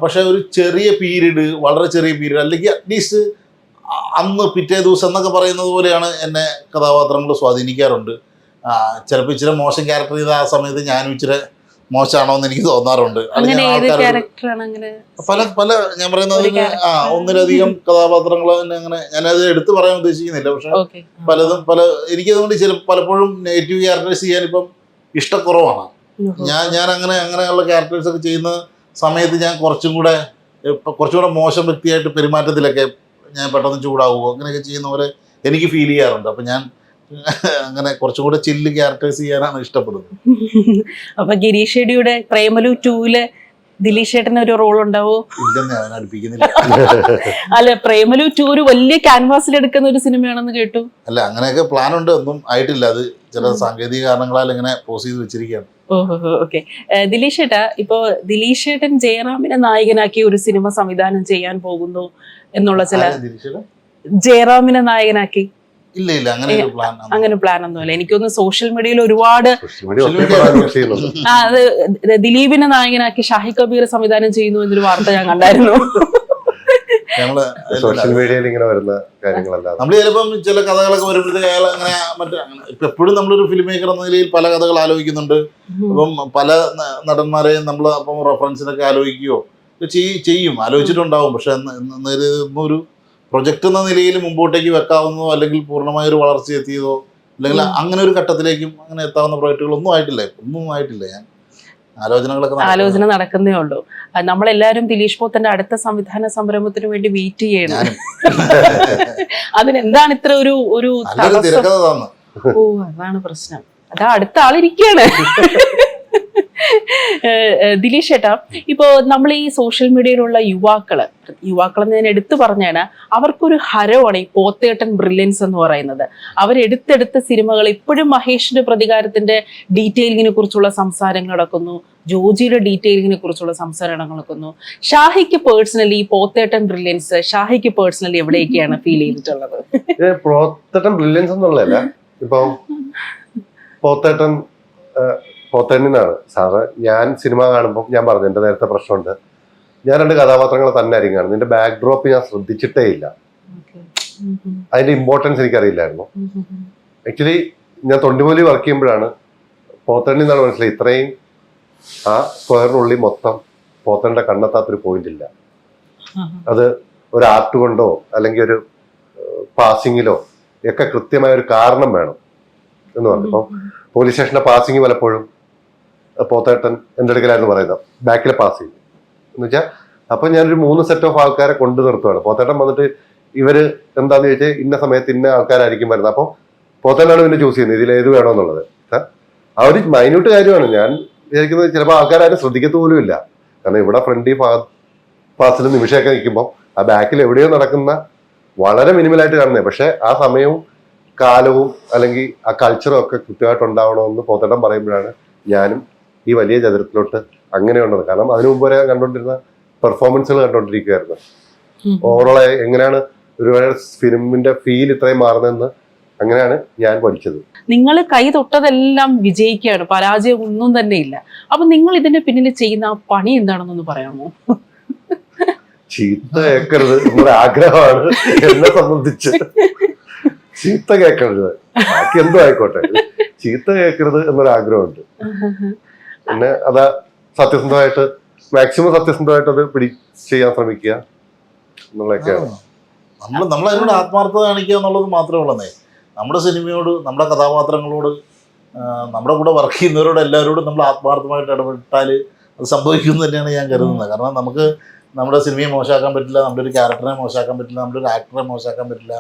പക്ഷെ ഒരു ചെറിയ പീരീഡ്, വളരെ ചെറിയ പീരീഡ്, അല്ലെങ്കിൽ അറ്റ്ലീസ്റ്റ് അന്ന് പിറ്റേ ദിവസം എന്നൊക്കെ പറയുന്നത് പോലെയാണ് എന്നെ കഥാപാത്രങ്ങൾ സ്വാധീനിക്കാറുണ്ട്. ചിലപ്പോൾ ഇച്ചിരി മോശം ക്യാരക്ടർ ചെയ്ത ആ സമയത്ത് ഞാനും ഇച്ചിരി മോശമാണോ എന്ന് എനിക്ക് തോന്നാറുണ്ട്. പല ഞാൻ പറയുന്നത് ഒന്നിലധികം കഥാപാത്രങ്ങൾ തന്നെ അങ്ങനെ ഞാനത് എടുത്തു പറയാൻ ഉദ്ദേശിക്കുന്നില്ല. പക്ഷെ എനിക്കതുകൊണ്ട് പലപ്പോഴും നെഗറ്റീവ് ക്യാരക്ടേഴ്സ് ചെയ്യാൻ ഇപ്പം ഇഷ്ടക്കുറവാണ്. ഞാൻ അങ്ങനെയുള്ള ക്യാരക്ടേഴ്സ് ഒക്കെ ചെയ്യുന്ന സമയത്ത് ഞാൻ കുറച്ചുകൂടെ മോശം വ്യക്തിയായിട്ട് പെരുമാറ്റത്തിലൊക്കെ ഞാൻ പെട്ടെന്ന് ചൂടാവുമോ അങ്ങനെയൊക്കെ ചെയ്യുന്ന പോലെ എനിക്ക് ഫീൽ ചെയ്യാറുണ്ട്. അപ്പം ഞാൻ അങ്ങനെ കുറച്ചും കൂടെ ചില്ല് ക്യാരക്ടേഴ്സ് ചെയ്യാനാണ് ഇഷ്ടപ്പെടുന്നത്. അപ്പൊ ഗിരീഷ് ഷെഡിയുടെ പ്രേമലു 2 ദിലീഷ് ചേട്ടന് ഒരു റോൾ ഉണ്ടാവോ? ഇല്ലെന്ന് ഞാൻ അടുപ്പിക്കുന്നില്ല. അല്ല, പ്രേമലു 2 ഒരു വലിയ ക്യാൻവാസിൽ എടുക്കുന്ന ഒരു സിനിമയാണെന്ന് കേട്ടു. അല്ല, അങ്ങനെയൊക്കെ പ്ലാൻ ഉണ്ട്, ഒന്നും ആയിട്ടില്ല. അത് ചില സാങ്കേതിക കാരണങ്ങളാൽ ഇങ്ങനെ പോസ് ചെയ്ത് വെച്ചിരിക്കുകയാണ്. ഓക്കെ. ദിലീഷ് ചേട്ടാ, ഇപ്പൊ ദിലീഷ് ചേട്ടൻ ജയറാമിനെ നായകനാക്കി ഒരു സിനിമ സംവിധാനം ചെയ്യാൻ പോകുന്നു എന്നുള്ള ചില ജയറാമിനെ നായകനാക്കി ഇല്ല അങ്ങനെ പ്ലാൻ ഒന്നുമില്ല. എനിക്കൊന്ന് സോഷ്യൽ മീഡിയയിൽ ഒരുപാട് ദിലീപിനെ നായകനാക്കി ഷാഹി കബീർ സംവിധാനം ചെയ്യുന്നു എന്നൊരു വാർത്ത ഞാൻ കണ്ടായിരുന്നു. സോഷ്യൽ മീഡിയയിൽ ഇങ്ങനെ വരുന്ന കാര്യങ്ങളല്ല. നമ്മൾ ചിലപ്പം ചില കഥകളൊക്കെ വരുമ്പോഴത്തേക്ക് അയാൾ അങ്ങനെ ഇപ്പൊ എപ്പോഴും നമ്മളൊരു ഫിലിം മേക്കർ എന്ന നിലയിൽ പല കഥകൾ ആലോചിക്കുന്നുണ്ട്. അപ്പം പല നടന്മാരെയും നമ്മൾ അപ്പം റെഫറൻസിനൊക്കെ ആലോചിക്കുകയോ ചെയ്യും, ആലോചിച്ചിട്ടുണ്ടാവും. പക്ഷെ ഒരു പ്രൊജക്ട് എന്ന നിലയിൽ മുമ്പോട്ടേക്ക് വെക്കാവുന്നതോ അല്ലെങ്കിൽ പൂർണ്ണമായൊരു വളർച്ച എത്തിയതോ അല്ലെങ്കിൽ അങ്ങനെ ഒരു ഘട്ടത്തിലേക്കും അങ്ങനെ എത്താവുന്ന പ്രൊജക്ടുകളൊന്നും ആയിട്ടില്ല. ഞാൻ ആലോചന നടക്കുന്നേ ഉള്ളൂ. നമ്മളെല്ലാരും ദിലീഷ് പോത്തന്റെ അടുത്ത സംവിധാന സംരംഭത്തിന് വേണ്ടി വെയിറ്റ് ചെയ്യണം. അതിനെന്താണ് ഇത്ര ഒരു തിരക്കഥ ഓ അതാണ് പ്രശ്നം. അതാ അടുത്ത ആളിരിക്കുകയാണ്. ദിലീഷ് ഏട്ടാ, ഇപ്പോ നമ്മൾ ഈ സോഷ്യൽ മീഡിയയിലുള്ള യുവാക്കളെന്ന് ഞാൻ എടുത്തു പറഞ്ഞാണ്, അവർക്കൊരു ഹരമാണ് ഈ പോത്തേട്ടൻ ബ്രില്യൻസ് എന്ന് പറയുന്നത്. അവരെടുത്തെടുത്ത സിനിമകൾ ഇപ്പോഴും മഹേഷിന്റെ പ്രതികാരത്തിന്റെ ഡീറ്റെയിലിങ്ങിനെ കുറിച്ചുള്ള സംസാരങ്ങൾ നടക്കുന്നു, ജോജിയുടെ ഡീറ്റെയിലിങ്ങിനെ കുറിച്ചുള്ള സംസാരങ്ങൾ നടക്കുന്നു. ഷാഹിക്ക് പേഴ്സണലി പോത്തേട്ടൻ ബ്രില്യൻസ് ഷാഹിക്ക് പേഴ്സണലി എവിടെയൊക്കെയാണ് ഫീൽ ചെയ്തിട്ടുള്ളത്? പോത്തേട്ടൻ ബ്രില്യൻസ് എന്നുള്ളതല്ല, ഇപ്പൊ പോത്തേട്ടനാണ് സാറ്. ഞാൻ സിനിമ കാണുമ്പോൾ ഞാൻ പറഞ്ഞു എൻ്റെ നേരത്തെ പ്രശ്നമുണ്ട്, ഞാൻ 2 കഥാപാത്രങ്ങൾ തന്നെ ആയിരിക്കും കാണുന്നത്. ഇതിന്റെ ബാക്ക് ഡ്രോപ്പ് ഞാൻ ശ്രദ്ധിച്ചിട്ടേ ഇല്ല, അതിന്റെ ഇമ്പോർട്ടൻസ് എനിക്കറിയില്ലായിരുന്നു. ആക്ച്വലി ഞാൻ തൊണ്ടിമൂലി വർക്ക് ചെയ്യുമ്പോഴാണ് പോത്തേട്ടൻ എന്നാണ് മനസ്സിലായി, ഇത്രയും ആ സ്ക്വയറിനുള്ളിൽ മൊത്തം പോത്തേട്ടൻ്റെ കണ്ണെത്താത്തൊരു പോയിന്റ് ഇല്ല. അത് ഒരു ആർട്ട് കൊണ്ടോ അല്ലെങ്കിൽ ഒരു പാസിങ്ങിലോ ഒക്കെ കൃത്യമായ ഒരു കാരണം വേണം എന്ന് പറഞ്ഞു. ഇപ്പം പോലീസ് സ്റ്റേഷന്റെ പാസിങ് പലപ്പോഴും പോത്തേട്ടൻ എൻ്റെ അടുക്കലായിരുന്നു പറയുന്നത്, ബാക്കിലെ പാസിങ് എന്ന് വെച്ചാൽ. അപ്പൊ ഞാനൊരു 3 സെറ്റ് ഓഫ് ആൾക്കാരെ കൊണ്ടു നിർത്തുകയാണ്. പോത്തേട്ടൻ വന്നിട്ട് ഇവര് എന്താന്ന് ചോദിച്ചാൽ ഇന്ന സമയത്ത് ഇന്ന ആൾക്കാരായിരിക്കും വരുന്നത്. അപ്പം പോത്തേട്ടനാണ് പിന്നെ ചൂസ് ചെയ്യുന്നത് ഇതിൽ ഏത് വേണമെന്നുള്ളത്. ആ ഒരു മൈന്യൂട്ട് കാര്യമാണ്. ഞാൻ വിചാരിക്കുന്നത് ചിലപ്പോൾ ആൾക്കാരും ശ്രദ്ധിക്കത്ത് പോലും ഇല്ല. കാരണം ഇവിടെ ഫ്രണ്ടി പാസിൽ നിമിഷമൊക്കെ നിൽക്കുമ്പോൾ ആ ബാക്കിൽ എവിടെയോ നടക്കുന്ന വളരെ മിനിമലായിട്ട് കാണുന്നത്. പക്ഷെ ആ സമയവും കാലവും അല്ലെങ്കിൽ ആ കൾച്ചറും ഒക്കെ കൃത്യമായിട്ട് ഉണ്ടാവണമെന്ന് പോത്തേട്ടൻ പറയുമ്പോഴാണ് ഞാനും ഈ വലിയ ചതുരത്തിലോട്ട് അങ്ങനെ ഉള്ളത്. കാരണം അതിനു മുമ്പ് വരെ കണ്ടുകൊണ്ടിരുന്ന പെർഫോമൻസുകൾ കണ്ടുകൊണ്ടിരിക്കുകയായിരുന്നു. ഓവറോൾ എങ്ങനെയാണ് ഒരു ഫിലിമിന്റെ ഫീൽ ഇത്രയും മാറുന്നതെന്ന് അങ്ങനെയാണ് ഞാൻ പഠിച്ചത്. നിങ്ങൾ കൈ തൊട്ടതെല്ലാം വിജയിക്കുകയാണ്, പരാജയം ഒന്നും തന്നെ ഇല്ല. അപ്പൊ നിങ്ങൾ ഇതിന്റെ പിന്നിൽ ചെയ്യുന്ന ആ പണി എന്താണെന്നൊന്ന് പറയാമോ? ചീത്ത കേൾക്കരുത് നമ്മുടെ ആഗ്രഹമാണ് എന്നെ സംബന്ധിച്ച്. ചീത്ത കേൾക്കരുത്, ബാക്കി എന്തോ ആയിക്കോട്ടെ, ചീത്ത കേൾക്കരുത് എന്നൊരാഗ്രഹമുണ്ട്. പിന്നെ അതാ സത്യസന്ധമായിട്ട് മാക്സിമം സത്യസന്ധമായിട്ട് അത് ചെയ്യാൻ ശ്രമിക്കുക എന്നുള്ളതൊക്കെയാണ്. നമ്മൾ അതിനോട് ആത്മാർത്ഥത കാണിക്കുക എന്നുള്ളത് മാത്രമേ ഉള്ളതേ. നമ്മുടെ സിനിമയോട്, നമ്മുടെ കഥാപാത്രങ്ങളോട്, നമ്മുടെ കൂടെ വർക്ക് ചെയ്യുന്നവരോട് എല്ലാവരോടും നമ്മൾ ആത്മാർത്ഥമായിട്ട് ഇടപെട്ടാൽ അത് സംഭവിക്കുമെന്ന് തന്നെയാണ് ഞാൻ കരുതുന്നത്. കാരണം നമുക്ക് നമ്മുടെ സിനിമയെ മോശമാക്കാൻ പറ്റില്ല, നമ്മുടെ ഒരു ക്യാരക്ടറെ മോശമാക്കാൻ പറ്റില്ല, നമ്മുടെ ഒരു ആക്ടറെ മോശമാക്കാൻ പറ്റില്ല,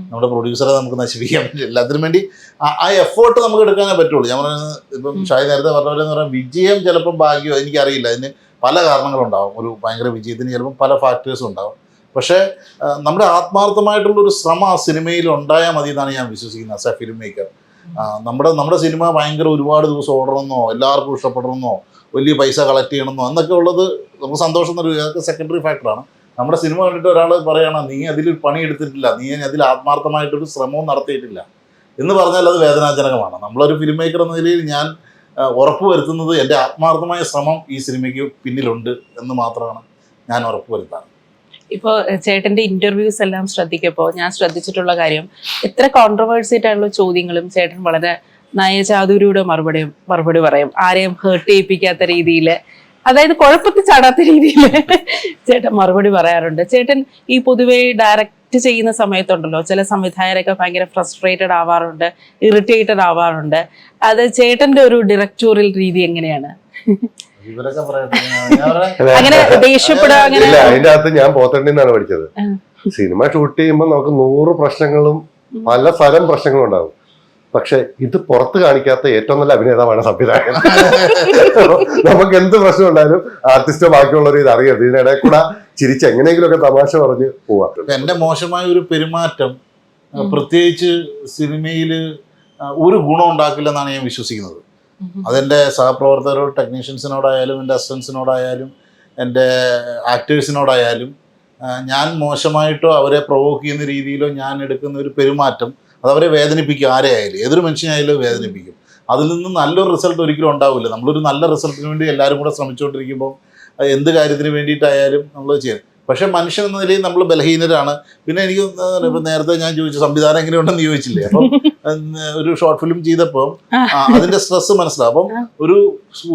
നമ്മുടെ പ്രൊഡ്യൂസറെ നമുക്ക് നശിപ്പിക്കാൻ പറ്റില്ല. എല്ലാത്തിനും വേണ്ടി ആ എഫേർട്ട് നമുക്ക് എടുക്കാനേ പറ്റുള്ളൂ. ഞാൻ പറയുന്നത് ഇപ്പം ഷായി നേരത്തെ പറഞ്ഞ പോലെ എന്ന് പറയാൻ, വിജയം ചിലപ്പം ഭാഗ്യം എനിക്കറിയില്ല, അതിന് പല കാരണങ്ങളുണ്ടാവും. ഒരു ഭയങ്കര വിജയത്തിന് ചിലപ്പം പല ഫാക്ടേഴ്സും ഉണ്ടാവും. പക്ഷേ നമ്മുടെ ആത്മാർത്ഥമായിട്ടുള്ളൊരു ശ്രമം ആ സിനിമയിൽ ഉണ്ടായാൽ മതി എന്നാണ് ഞാൻ വിശ്വസിക്കുന്നത് ആസ് എ ഫിലിം മേക്കർ. നമ്മുടെ സിനിമ ഭയങ്കര ഒരുപാട് ദിവസം ഓടണമെന്നോ എല്ലാവർക്കും ഇഷ്ടപ്പെടണമെന്നോ വലിയ പൈസ കളക്ട് ചെയ്യണമെന്നോ എന്നൊക്കെ ഉള്ളത് നമുക്ക് സന്തോഷം തരും. അതൊക്കെ സെക്കൻഡറി ഫാക്ടറാണ്. നമ്മുടെ സിനിമ കണ്ടിട്ട് ഒരാൾ പറയുകയാണ് നീ അതിൽ പണിയെടുത്തിട്ടില്ല, നീ അതിൽ ആത്മാർത്ഥമായിട്ടൊരു ശ്രമവും നടത്തിയിട്ടില്ല എന്ന് പറഞ്ഞാൽ അത് വേദനാജനകമാണ്. നമ്മളൊരു ഫിലിം മേക്കർ എന്ന നിലയിൽ ഞാൻ ഉറപ്പ് വരുത്തുന്നത് എൻ്റെ ആത്മാർത്ഥമായ ശ്രമം ഈ സിനിമയ്ക്ക് പിന്നിലുണ്ട് എന്ന് മാത്രമാണ് ഞാൻ ഉറപ്പ് വരുത്താറ്. ഇപ്പോൾ ചേട്ടൻ്റെ ഇൻ്റർവ്യൂസ് എല്ലാം ശ്രദ്ധിക്കപ്പോൾ ഞാൻ ശ്രദ്ധിച്ചിട്ടുള്ള കാര്യം, എത്ര കോൺട്രവേഴ്സിയായിട്ട് ആയിട്ടുള്ള ചോദ്യങ്ങളും ചേട്ടൻ വളരെ നയചാതുരിയുടെ മറുപടി പറയും. ആരെയും ഹേർട്ട് ചെയ്യിപ്പിക്കാത്ത രീതിയിൽ, അതായത് കുഴപ്പത്തിൽ ചാടാത്ത രീതിയിൽ ചേട്ടൻ മറുപടി പറയാറുണ്ട്. ചേട്ടൻ ഈ പൊതുവേ ഡയറക്റ്റ് ചെയ്യുന്ന സമയത്തുണ്ടല്ലോ, ചില സംവിധായകരൊക്കെ ഭയങ്കര ഫ്രസ്ട്രേറ്റഡ് ആവാറുണ്ട്, ഇറിറ്റേറ്റഡ് ആവാറുണ്ട്. അത് ചേട്ടൻ്റെ ഒരു ഡയറക്ടോറിയൽ രീതി എങ്ങനെയാണ്? അങ്ങനെ ദേഷ്യപ്പെടുക? ഇല്ല, അതിന്റെ അകത്ത് ഞാൻ പോത്തേട്ടനിന്നാണ് പഠിച്ചത്. സിനിമ ഷൂട്ട് ചെയ്യുമ്പോൾ നമുക്ക് 100 പ്രശ്നങ്ങളും പല സ്ഥലം പ്രശ്നങ്ങളും ഉണ്ടാകും. പക്ഷെ ഇത് പുറത്ത് കാണിക്കാത്ത ഏറ്റവും നല്ല അഭിനേതാവാണ് സംവിധായകൻ. നമുക്ക് എന്ത് പ്രശ്നം ഉണ്ടായാലും ആർട്ടിസ്റ്റോ ബാക്കിയുള്ളവർ ഇത് അറിയരുത്. ഇതിനിടയിൽ കൂടെ ചിരിച്ച് എങ്ങനെയെങ്കിലും ഒക്കെ തമാശ പറഞ്ഞ് പോവാ. എന്റെ മോശമായ ഒരു പെരുമാറ്റം പ്രത്യേകിച്ച് സിനിമയിൽ ഒരു ഗുണം ഉണ്ടാക്കില്ലെന്നാണ് ഞാൻ വിശ്വസിക്കുന്നത്. അതെൻ്റെ സഹപ്രവർത്തകരോട്, ടെക്നീഷ്യൻസിനോടായാലും എൻ്റെ അസിസ്റ്റൻസിനോടായാലും എൻ്റെ ആക്ടേഴ്സിനോടായാലും ഞാൻ മോശമായിട്ടോ അവരെ പ്രൊവോക്ക് ചെയ്യുന്ന രീതിയിലോ ഞാൻ എടുക്കുന്ന ഒരു പെരുമാറ്റം അതവരെ വേദനിപ്പിക്കും. ആരെയായാലും, ഏതൊരു മനുഷ്യനായാലും വേദനിപ്പിക്കും. അതിൽ നിന്ന് നല്ലൊരു റിസൾട്ട് ഒരിക്കലും ഉണ്ടാവില്ല. നമ്മളൊരു നല്ല റിസൾട്ടിന് വേണ്ടി എല്ലാവരും കൂടെ ശ്രമിച്ചുകൊണ്ടിരിക്കുമ്പോൾ എന്ത് കാര്യത്തിന് വേണ്ടിയിട്ടായാലും നമ്മൾ ചെയ്യും. പക്ഷെ മനുഷ്യൻ എന്ന നിലയിൽ നമ്മൾ ബലഹീനരാണ്. പിന്നെ എനിക്ക് ഇപ്പം നേരത്തെ ഞാൻ ചോദിച്ചു സംവിധാനം എങ്ങനെയുണ്ടെന്ന് ചോദിച്ചില്ലേ, അപ്പം ഒരു ഷോർട്ട് ഫിലിം ചെയ്തപ്പോൾ അതിന്റെ സ്ട്രെസ് മനസ്സിലാവും. അപ്പം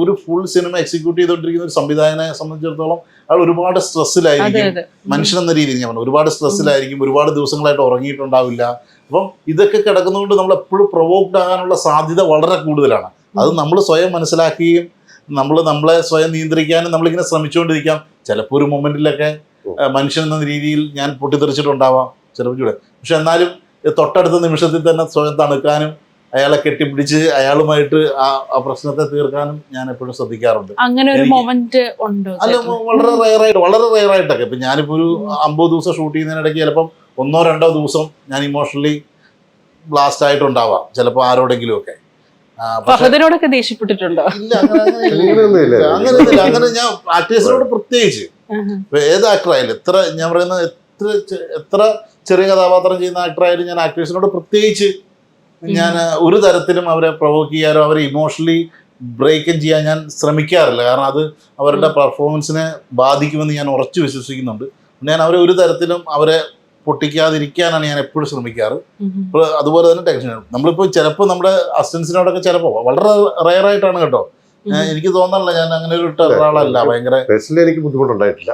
ഒരു ഫുൾ സിനിമ എക്സിക്യൂട്ട് ചെയ്തുകൊണ്ടിരിക്കുന്ന ഒരു സംവിധായകനെ സംബന്ധിച്ചിടത്തോളം അയാൾ ഒരുപാട് സ്ട്രെസ്സിലായിരിക്കും. മനുഷ്യൻ എന്ന രീതിയിൽ ഞാൻ പറഞ്ഞു, ഒരുപാട് സ്ട്രെസ്സിലായിരിക്കും, ഒരുപാട് ദിവസങ്ങളായിട്ട് ഉറങ്ങിയിട്ടുണ്ടാവില്ല. അപ്പം ഇതൊക്കെ കിടക്കുന്നതുകൊണ്ട് നമ്മൾ എപ്പോഴും പ്രൊവോക്ഡ് ആകാനുള്ള സാധ്യത വളരെ കൂടുതലാണ്. അത് നമ്മൾ സ്വയം മനസ്സിലാക്കുകയും നമ്മളെ സ്വയം നിയന്ത്രിക്കാനും നമ്മളിങ്ങനെ ശ്രമിച്ചുകൊണ്ടിരിക്കാം. ചിലപ്പോൾ ഒരു മൊമെന്റിലൊക്കെ മനുഷ്യൻ എന്ന രീതിയിൽ ഞാൻ പൊട്ടിത്തെറിച്ചിട്ടുണ്ടാവാം ചിലപ്പോൾ. പക്ഷെ എന്നാലും തൊട്ടടുത്ത നിമിഷത്തിൽ തന്നെ സ്വയം തണുക്കാനും അയാളെ കെട്ടിപ്പിടിച്ച് അയാളുമായിട്ട് ആ പ്രശ്നത്തെ തീർക്കാനും ഞാൻ എപ്പോഴും ശ്രദ്ധിക്കാറുണ്ട്. അങ്ങനെ ഒരു മൊമെന്റ് ഉണ്ടോ? അല്ല, വളരെ റയറായിട്ടൊക്കെ. ഇപ്പം ഞാനിപ്പോൾ ഒരു 50 ദിവസം ഷൂട്ട് ചെയ്യുന്നതിനിടയ്ക്ക് ചിലപ്പം 1-2 ദിവസം ഞാൻ ഇമോഷണലി ബ്ലാസ്റ്റ് ആയിട്ടുണ്ടാവാം ചിലപ്പോൾ ആരോടെങ്കിലും ഒക്കെ. ഫഹദിനോടൊക്കെ ദേഷ്യപ്പെട്ടിട്ടുണ്ടോ? ഇല്ല, അങ്ങനെ ഞാൻ ആക്ടേഴ്സിനോട് പ്രത്യേകിച്ച് ഏത് ആക്ടറായാലും ഞാൻ പറയുന്നത് എത്ര ചെറിയ കഥാപാത്രം ചെയ്യുന്ന ആക്ടറായാലും ഞാൻ ആക്ടേഴ്സിനോട് പ്രത്യേകിച്ച് ഞാൻ ഒരു തരത്തിലും അവരെ പ്രൊവോക്ക് ചെയ്യാനോ അവരെ ഇമോഷണലി ബ്രേക്കും ചെയ്യാൻ ഞാൻ ശ്രമിക്കാറില്ല. കാരണം അത് അവരുടെ പെർഫോമൻസിനെ ബാധിക്കുമെന്ന് ഞാൻ ഉറച്ചു വിശ്വസിക്കുന്നുണ്ട്. ഞാൻ അവരെ ഒരു തരത്തിലും അവരെ പൊട്ടിക്കാതിരിക്കാനാണ് ഞാൻ എപ്പോഴും ശ്രമിക്കാറ്. അതുപോലെ തന്നെ ടെൻഷൻ നമ്മളിപ്പോൾ ചിലപ്പോൾ നമ്മുടെ അസിസ്റ്റൻസിനോടൊക്കെ ചിലപ്പോൾ വളരെ റയറായിട്ടാണ് കേട്ടോ, എനിക്ക് തോന്നാറില്ല ഞാൻ അങ്ങനെ ഒരു ഒരാളല്ല. ഭയങ്കര എനിക്ക് ബുദ്ധിമുട്ടുണ്ടായിട്ടില്ല.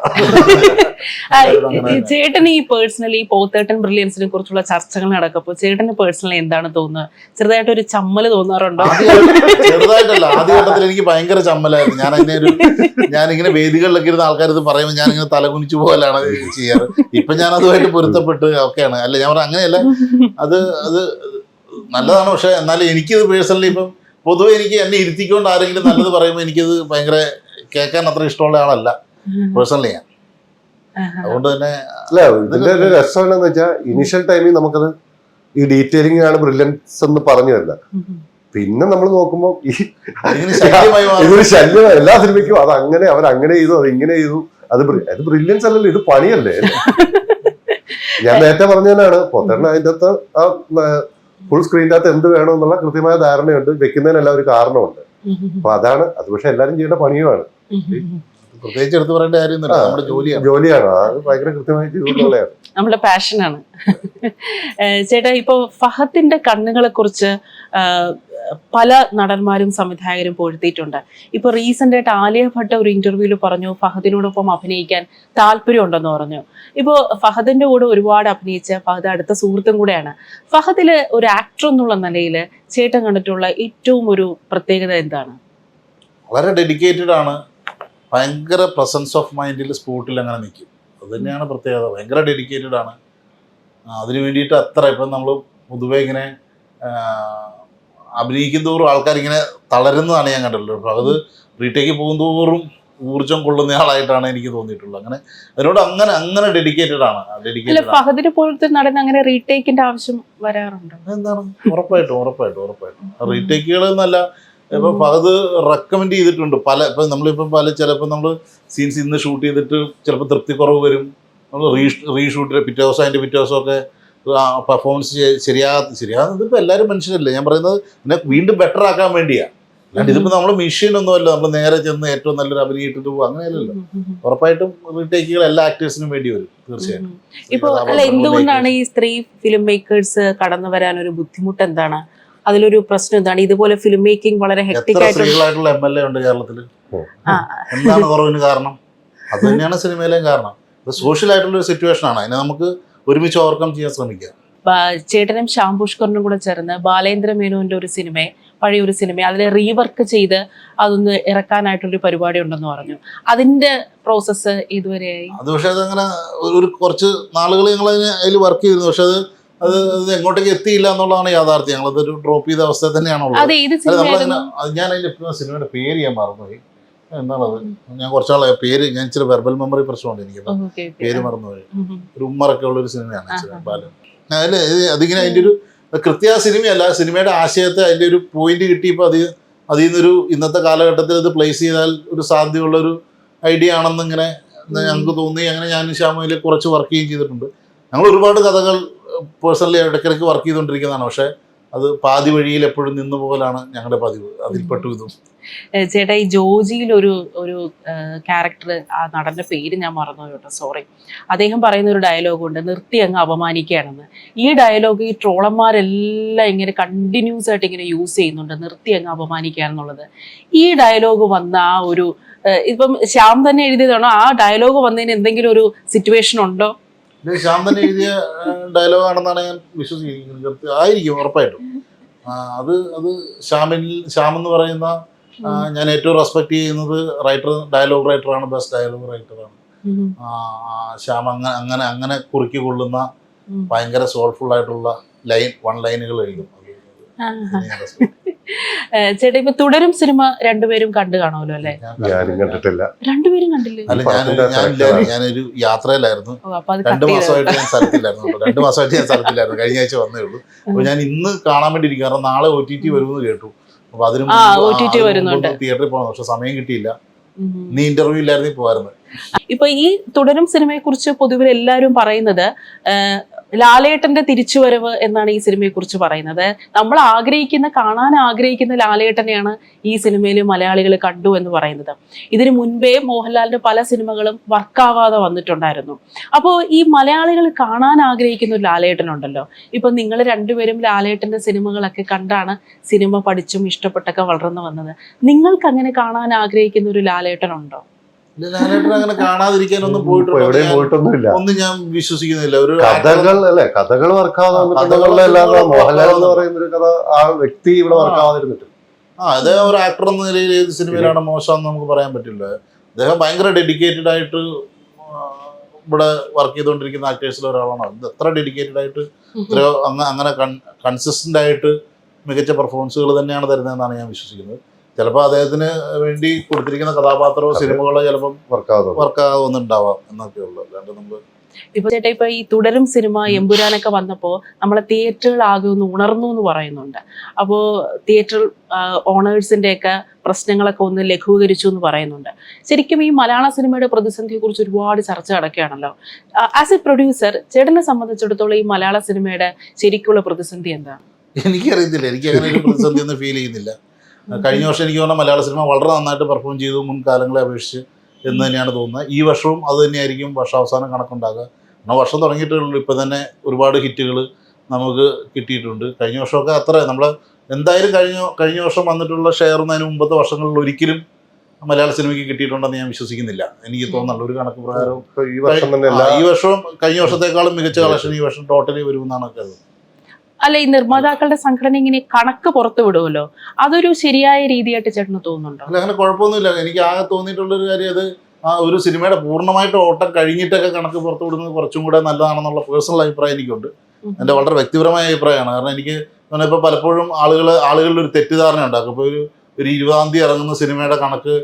ചേട്ടന് ഈ പേഴ്സണലി പോത്തേട്ടൻ ബ്രില്യൻസിനെ കുറിച്ചുള്ള ചർച്ചകൾ നടക്കുമ്പോൾ ചേട്ടന് പേഴ്സണലി എന്താണ് തോന്നുന്നത്? ചെറുതായിട്ട് ഒരു ചമ്മല് തോന്നാറുണ്ടോ? ചെറുതായിട്ടല്ല, ആദ്യഘട്ടത്തിൽ എനിക്ക് ഭയങ്കര ചമ്മലായിരുന്നു. ഞാനിങ്ങനെ വേദികളിലൊക്കെ ഇരുന്ന ആൾക്കാർ ഇത് പറയുമ്പോൾ ഞാനിങ്ങനെ തലകുനിച്ചു പോകലാണ് ചെയ്യാറ്. ഇപ്പൊ ഞാൻ അതുമായിട്ട് പൊരുത്തപ്പെട്ട് ഒക്കെയാണ്. അല്ല, ഞാൻ പറഞ്ഞ അങ്ങനെയല്ല, അത് നല്ലതാണ്. പക്ഷെ എന്നാലും എനിക്കിത് പേഴ്സണലി ഇപ്പം പൊതുവെ എനിക്ക് എന്നെ ഇരുത്തിക്കൊണ്ട് ആരെങ്കിലും നല്ലത് പറയുമ്പോൾ എനിക്കത് ഭയങ്കര കേൾക്കാൻ അത്ര ഇഷ്ടമുള്ള ആളല്ല പേഴ്സണലി ഞാൻ. അതുകൊണ്ട് തന്നെ അല്ല, ഇതിന്റെ ഒരു രസം എന്താണെന്ന് വെച്ചാൽ ഇനീഷ്യൽ ടൈമിൽ നമുക്കത് ഈ ഡീറ്റെയിലിംഗ് ആണ് ബ്രില്യൻസ് എന്ന് പറഞ്ഞു വരുന്നത്. പിന്നെ നമ്മൾ നോക്കുമ്പോൾ ഇതൊരു ശല്യം എല്ലാ സിനിമയ്ക്കും. അത് അങ്ങനെ അവരങ്ങനെ ചെയ്തു, അത് ഇങ്ങനെ ചെയ്തു. അത് ബ്രില്യൻസ് അല്ലല്ലോ, ഇത് പണിയല്ലേ. ഞാൻ നേരത്തെ പറഞ്ഞതാണ് പൊത്തണ്ണ അതിൻ്റെ അകത്ത് ആ ഫുൾ സ്ക്രീനിൻ്റെ അകത്ത് എന്ത് വേണമെന്നുള്ള കൃത്യമായ ധാരണയുണ്ട്, വെക്കുന്നതിനെല്ലാം ഒരു കാരണമുണ്ട്. അപ്പൊ അതാണ് അത്. പക്ഷെ എല്ലാരും ചെയ്യേണ്ട പണിയുമാണ്, പ്രത്യേകിച്ച് എടുത്ത് പറയേണ്ട കാര്യമൊന്നുമില്ല. നമ്മുടെ ജോലിയാണ്. അത് ഭയങ്കര കൃത്യമായി ചെയ്തുകൊണ്ടുള്ളതാണ്, നമ്മുടെ പാഷനാണ്. ചേട്ടാ, ഇപ്പൊ ഫഹദിന്റെ കണ്ണുകളെ കുറിച്ച് പല നടന്മാരും സംവിധായകരും പൊഴുത്തിയിട്ടുണ്ട്. ഇപ്പൊ റീസെന്റ് ആയിട്ട് ആലിയ ഭട്ട് ഒരു ഇന്റർവ്യൂവിൽ പറഞ്ഞു ഫഹദിനോടൊപ്പം അഭിനയിക്കാൻ താല്പര്യം ഉണ്ടെന്ന് പറഞ്ഞു. ഇപ്പോ ഫഹദിന്റെ കൂടെ ഒരുപാട് അഭിനയിച്ച ഫഹദ് അടുത്ത സുഹൃത്തും കൂടെയാണ്. ഫഹദില് ഒരു ആക്ടർ എന്നുള്ള നിലയിൽ ചേട്ടൻ കണ്ടിട്ടുള്ള ഏറ്റവും ഒരു പ്രത്യേകത എന്താണ്? വളരെ ഡെഡിക്കേറ്റഡ് ആണ്, ഭയങ്കര പ്രസൻസ് ഓഫ് മൈൻഡിൽ സ്പോട്ടിൽ അങ്ങനെ നിൽക്കും. അത് തന്നെയാണ് പ്രത്യേകത. ഭയങ്കര ഡെഡിക്കേറ്റഡ് ആണ്. അതിന് വേണ്ടിയിട്ട് അത്ര ഇപ്പം നമ്മൾ പൊതുവെ ഇങ്ങനെ അഭിനയിക്കുന്തോറും ആൾക്കാരിങ്ങനെ തളരുന്നതാണ് ഞാൻ കണ്ടിട്ടുള്ളത്. അപ്പോൾ അത് റീടേക്ക് പോകുന്തോറും ഊർജം കൊള്ളുന്ന ആളായിട്ടാണ് എനിക്ക് തോന്നിയിട്ടുള്ളത്. അതിനോട് അങ്ങനെ ഡെഡിക്കേറ്റഡ് ആണ്. ഫഹദിനെ പോലത്തെ നടൻ അങ്ങനെ റീടേക്കിന്റെ ആവശ്യം വരാറുണ്ടോ? എന്താണ്, ഉറപ്പായിട്ടും റീടേക്കുകൾ എന്നല്ല. ഇപ്പൊ ഫഹദ് റെക്കമെൻഡ് ചെയ്തിട്ടുണ്ട് ഇപ്പം നമ്മളിപ്പോൾ ചിലപ്പോൾ നമ്മൾ സീൻസ് ഇന്ന് ഷൂട്ട് ചെയ്തിട്ട് ചിലപ്പോൾ തൃപ്തിക്കുറവ് വരും. നമ്മൾ റീഷൂട്ട് പിറ്റേ ദിവസമൊക്കെ പെർഫോമൻസ് ശരിയാകുന്നത് ഇപ്പോൾ എല്ലാവരും മനുഷ്യരല്ലേ. ഞാൻ പറയുന്നത് ഇതിനെ വീണ്ടും ബെറ്റർ ആക്കാൻ വേണ്ടിയാണ്. അല്ലാണ്ട് ഇതിപ്പോൾ നമ്മൾ മെഷീനൊന്നുമല്ല, നമ്മൾ നേരെ ചെന്ന് ഏറ്റവും നല്ലൊരു അഭിനയിട്ടിട്ട് പോകും, അങ്ങനെയല്ലല്ലോ. ഉറപ്പായിട്ടും റീടേക്കുകൾ എല്ലാ ആക്ടേഴ്സിനും വേണ്ടി വരും തീർച്ചയായിട്ടും. ഇപ്പോൾ അല്ല, എന്തുകൊണ്ടാണ് ഈ സ്ത്രീ ഫിലിം മേക്കേഴ്സ് കടന്നു വരാനൊരു ബുദ്ധിമുട്ട് എന്താണ്? അതിലൊരു പ്രശ്നം എന്താണ്? ഇതുപോലെ ഫിലിം മേക്കിംഗ് വളരെ ഹെക്ടിക് സ്ത്രീകളായിട്ടുള്ള MLA ഉണ്ട് കേരളത്തിൽ. എന്താണ് കുറവിന് കാരണം? അത് തന്നെയാണ് സിനിമയിലെയും കാരണം. ഇത് സോഷ്യൽ ആയിട്ടുള്ള ഒരു സിറ്റുവേഷൻ ആണ്. അതിനെ നമുക്ക് ഒരുമിച്ച് ഓവർകം ചെയ്യാൻ ശ്രമിക്കാം. ചേട്ടനും ശ്യാം പുഷ്കറിനും കൂടെ ചേർന്ന് ബാലേന്ദ്ര മേനോന്റെ ഒരു പഴയ ഒരു സിനിമ അതിനെ റീവർക്ക് ചെയ്ത് അതൊന്ന് ഇറക്കാനായിട്ടൊരു പരിപാടി ഉണ്ടെന്ന് പറഞ്ഞു. അതിന്റെ പ്രോസസ്സ് ഇതുവരെയായി? അത് പക്ഷെ അതങ്ങനെ ഒരു കുറച്ച് നാളുകൾ ഞങ്ങൾ അതിൽ വർക്ക് ചെയ്തിരുന്നു. പക്ഷെ അത് എങ്ങോട്ടേക്ക് എത്തിയില്ല എന്നുള്ളതാണ് യാഥാർത്ഥ്യം. ഞങ്ങളതൊരു ഡ്രോപ്പ് ചെയ്ത അവസ്ഥ തന്നെയാണുള്ളത്. ഞാൻ അതിന്റെ സിനിമയുടെ പേര് ഞാൻ മറന്നുപോയി. എന്താണത്, ഞാൻ കുറച്ചാളെ പേര് ഞാൻ ഇച്ചിരി വെർബൽ മെമ്മറി പ്രശ്നമുണ്ട് എനിക്ക്, പേര് മറന്നുപോയി. ഒരു ഉമ്മറൊക്കെ ഉള്ളൊരു സിനിമയാണ് ബാലൻ. അതിങ്ങനെ അതിൻ്റെ ഒരു കൃത്യ സിനിമയല്ല, സിനിമയുടെ ആശയത്തെ അതിൻ്റെ ഒരു പോയിന്റ് കിട്ടിയപ്പോൾ അതിൽ നിന്നൊരു ഇന്നത്തെ കാലഘട്ടത്തിൽ അത് പ്ലേസ് ചെയ്താൽ ഒരു സാധ്യതയുള്ളൊരു ഐഡിയ ആണെന്ന് ഇങ്ങനെ ഞങ്ങൾക്ക് തോന്നി. അങ്ങനെ ഞാൻ ശ്യാമയിൽ കുറച്ച് വർക്ക് ചെയ്യുകയും ചെയ്തിട്ടുണ്ട്. ഞങ്ങൾ ഒരുപാട് കഥകൾ പേഴ്സണലി ഇടയ്ക്കിടയ്ക്ക് വർക്ക് ചെയ്തുകൊണ്ടിരിക്കുന്നതാണ്. പക്ഷേ അത് പാതി വഴിയിൽ എപ്പോഴും നിന്നു പോകലാണ് ഞങ്ങളുടെ പതിവ്. അതിൽപ്പെട്ടു ഇതും. ചേട്ടാ, ഈ ജോജിയിൽ ഒരു ക്യാരക്ടർ, ആ നടന്റെ പേര് ഞാൻ മറന്നു കേട്ടോ, സോറി. അദ്ദേഹം പറയുന്ന ഒരു ഡയലോഗുണ്ട്, നിർത്തി അങ്ങ് അപമാനിക്കുകയാണെന്ന്. ഈ ഡയലോഗ് ഈ ട്രോളന്മാരെല്ലാം ഇങ്ങനെ കണ്ടിന്യൂസ് ആയിട്ട് ഇങ്ങനെ യൂസ് ചെയ്യുന്നുണ്ട്, നിർത്തി അങ്ങ് അപമാനിക്കുകയാണെന്നുള്ളത്. ഈ ഡയലോഗ് വന്ന ആ ഒരു ഇപ്പം ശ്യാം തന്നെ എഴുതിയതാണോ? ആ ഡയലോഗ് വന്നതിന് എന്തെങ്കിലും ഒരു സിറ്റുവേഷൻ ഉണ്ടോ? ശ്യാം തന്നെ എഴുതിയ ഡയലോഗാണെന്നാണ് ഞാൻ വിശ്വസിക്കുന്നത്. ആയിരിക്കും ഉറപ്പായിട്ടും. അത് ശ്യാം എന്ന് പറയുന്ന ഞാൻ ഏറ്റവും റെസ്പെക്ട് ചെയ്യുന്നത് ഡയലോഗ് റൈറ്ററാണ്, ബെസ്റ്റ് ഡയലോഗ് റൈറ്ററാണ് ശ്യാം. അങ്ങനെ കുറുക്കി കൊള്ളുന്ന ഭയങ്കര സോൾഫുൾ ആയിട്ടുള്ള വൺ ലൈനുകൾ എഴുതും. ചേട്ടാ ഇപ്പൊ തുടരും സിനിമ രണ്ടുപേരും കണ്ടു കാണുമല്ലോ അല്ലെ? ഞാനും കണ്ടിട്ടില്ല. രണ്ടുപേരും കണ്ടില്ലേ? അല്ല, ഞാനൊരു യാത്രയിലായിരുന്നു. അപ്പൊ അത് 2 മാസമായിട്ട് ഞാൻ സ്ഥലത്തില്ലായിരുന്നു. 2 മാസമായിട്ട് ഞാൻ സ്ഥലത്തില്ലായിരുന്നു. കഴിഞ്ഞ ആഴ്ച വന്നേ ഉള്ളൂ. അപ്പൊ ഞാൻ ഇന്ന് കാണാൻ വേണ്ടി ഇരിക്കും. കാരണം നാളെ OTT വരുമെന്ന് കേട്ടു. അപ്പൊ അതിന് OTT വരുന്നുണ്ട്. തിയേറ്ററിൽ പോകണം. പക്ഷെ സമയം കിട്ടിയില്ല. നീ ഇന്റർവ്യൂ ഇല്ലായിരുന്നു പോവായിരുന്നു. ഇപ്പൊ ഈ തുടരും സിനിമയെ കുറിച്ച് പൊതുവിൽ എല്ലാവരും പറയുന്നത് ലാലേട്ടന്റെ തിരിച്ചുവരവ് എന്നാണ് ഈ സിനിമയെ കുറിച്ച് പറയുന്നത്. നമ്മൾ കാണാൻ ആഗ്രഹിക്കുന്ന ലാലേട്ടനെയാണ് ഈ സിനിമയിൽ മലയാളികൾ കണ്ടു എന്ന് പറയുന്നത്. ഇതിനു മുൻപേ മോഹൻലാലിന്റെ പല സിനിമകളും വർക്കാവാതെ വന്നിട്ടുണ്ടായിരുന്നു. അപ്പോൾ ഈ മലയാളികൾ കാണാൻ ആഗ്രഹിക്കുന്ന ഒരു ലാലേട്ടനുണ്ടല്ലോ. ഇപ്പൊ നിങ്ങൾ രണ്ടുപേരും ലാലേട്ടന്റെ സിനിമകളൊക്കെ കണ്ടാണ് സിനിമ പഠിച്ചും ഇഷ്ടപ്പെട്ടൊക്കെ വളർന്നു വന്നത്. നിങ്ങൾക്ക് അങ്ങനെ കാണാൻ ആഗ്രഹിക്കുന്ന ഒരു ലാലേട്ടനുണ്ടോ? ലാലേട്ടൻ അങ്ങനെ കാണാതിരിക്കാനൊന്നും പോയിട്ടൊന്നുമില്ല. ഒന്നും ഞാൻ വിശ്വസിക്കുന്നില്ല. ഒരു കഥകൾ വർക്കാവാതെ മോഹൻലാൽ എന്ന് പറയുന്ന ഒരു കഥ ആ വ്യക്തി ഇവിടെ വർക്കാവാതിരുന്നിട്ട് അദ്ദേഹം ഒരു ആക്ടർ എന്ന നിലയിൽ ഏത് സിനിമയിലാണ് മോശമെന്ന് നമുക്ക് പറയാൻ പറ്റില്ല. അദ്ദേഹം ഭയങ്കര ഡെഡിക്കേറ്റഡ് ആയിട്ട് ഇവിടെ വർക്ക് ചെയ്തുകൊണ്ടിരിക്കുന്ന ആക്ടേഴ്സിൽ ഒരാളാണ്. എത്ര ഡെഡിക്കേറ്റഡ് ആയിട്ട് അങ്ങനെ കൺസിസ്റ്റന്റ് ആയിട്ട് മികച്ച പെർഫോമൻസുകൾ തന്നെയാണ് തരുന്നതെന്നാണ് ഞാൻ വിശ്വസിക്കുന്നത്. ചിലപ്പോൾ അദ്ദേഹത്തിന് വേണ്ടി കൊടുത്തിരിക്കുന്ന കഥാപാത്രമോ സിനിമകളോ ചിലപ്പം വർക്കാവുന്നുണ്ടാവാം എന്നൊക്കെ ഉള്ളു. അല്ലാണ്ട് നമ്മൾ ഇപ്പൊ ചേട്ടാ ഇപ്പൊ ഈ തുടരും സിനിമ എമ്പുരാനൊക്കെ വന്നപ്പോ നമ്മളെ തിയേറ്ററുകൾ ആകെ ഒന്ന് ഉണർന്നു എന്ന് പറയുന്നുണ്ട്. അപ്പോ തിയേറ്റർ ഓണേഴ്സിന്റെ ഒക്കെ പ്രശ്നങ്ങളൊക്കെ ഒന്ന് ലഘൂകരിച്ചു എന്ന് പറയുന്നുണ്ട്. ശരിക്കും ഈ മലയാള സിനിമയുടെ പ്രതിസന്ധിയെ കുറിച്ച് ഒരുപാട് ചർച്ച നടക്കുകയാണല്ലോ. ആസ് എ പ്രൊഡ്യൂസർ ചേട്ടനെ സംബന്ധിച്ചിടത്തോളം ഈ മലയാള സിനിമയുടെ ശരിക്കുള്ള പ്രതിസന്ധി എന്താണ്? എനിക്കറിയത്തില്ല. എനിക്ക് അങ്ങനെ ഒരു പ്രതിസന്ധി ഒന്നും ഫീൽ ചെയ്യുന്നില്ല. കഴിഞ്ഞ വർഷം എനിക്ക് തോന്നുന്ന മലയാള സിനിമ വളരെ നന്നായിട്ട് പെർഫോം ചെയ്തു മുൻകാലങ്ങളെ അപേക്ഷിച്ച് എന്ന് തന്നെയാണ് തോന്നുന്നത്. ഈ വർഷവും അത് തന്നെയായിരിക്കും വർഷാവസാനം കണക്കുണ്ടാകുക. എന്നാൽ വർഷം തുടങ്ങിയിട്ടുള്ളൂ. ഇപ്പം തന്നെ ഒരുപാട് ഹിറ്റുകൾ നമുക്ക് കിട്ടിയിട്ടുണ്ട്. കഴിഞ്ഞ വർഷമൊക്കെ അത്ര നമ്മൾ എന്തായാലും കഴിഞ്ഞ വർഷം വന്നിട്ടുള്ള ഷെയർ ഒന്നും അതിന് മുമ്പത്തെ വർഷങ്ങളിൽ ഒരിക്കലും മലയാള സിനിമയ്ക്ക് കിട്ടിയിട്ടുണ്ടെന്ന് ഞാൻ വിശ്വസിക്കുന്നില്ല. എനിക്ക് തോന്നുന്നുള്ളൂ ഒരു കണക്ക് പ്രകാരം ഈ വർഷവും കഴിഞ്ഞ വർഷത്തേക്കാളും മികച്ച കളക്ഷൻ ഈ വർഷം ടോട്ടലി വരുമെന്നാണ് കരുതുന്നത്. അല്ല, ഈ നിർമ്മാതാക്കളുടെ സംഘടന ഇങ്ങനെ കണക്ക് പുറത്തു വിടുമല്ലോ, അതൊരു ശരിയായ രീതിയായിട്ട് ചേട്ടന് തോന്നുന്നുണ്ടോ? അല്ല, അങ്ങനെ കുഴപ്പമൊന്നുമില്ല. എനിക്ക് ആകെ തോന്നിയിട്ടുള്ളൊരു കാര്യം അത് ഒരു സിനിമയുടെ പൂർണ്ണമായിട്ട് ഓട്ടം കഴിഞ്ഞിട്ടൊക്കെ കണക്ക് പുറത്തു വിടുന്നത് കുറച്ചും കൂടെ നല്ലതാണെന്നുള്ള പേഴ്സണൽ അഭിപ്രായം എനിക്കുണ്ട്. എൻ്റെ വളരെ വ്യക്തിപരമായ അഭിപ്രായമാണ്. കാരണം എനിക്ക് ഇപ്പോൾ പലപ്പോഴും ആളുകളുടെ ഒരു തെറ്റിദ്ധാരണ ഉണ്ടാക്കും. ഇപ്പോൾ ഒരു 20-ാം തീയതി ഇറങ്ങുന്ന സിനിമയുടെ കണക്ക്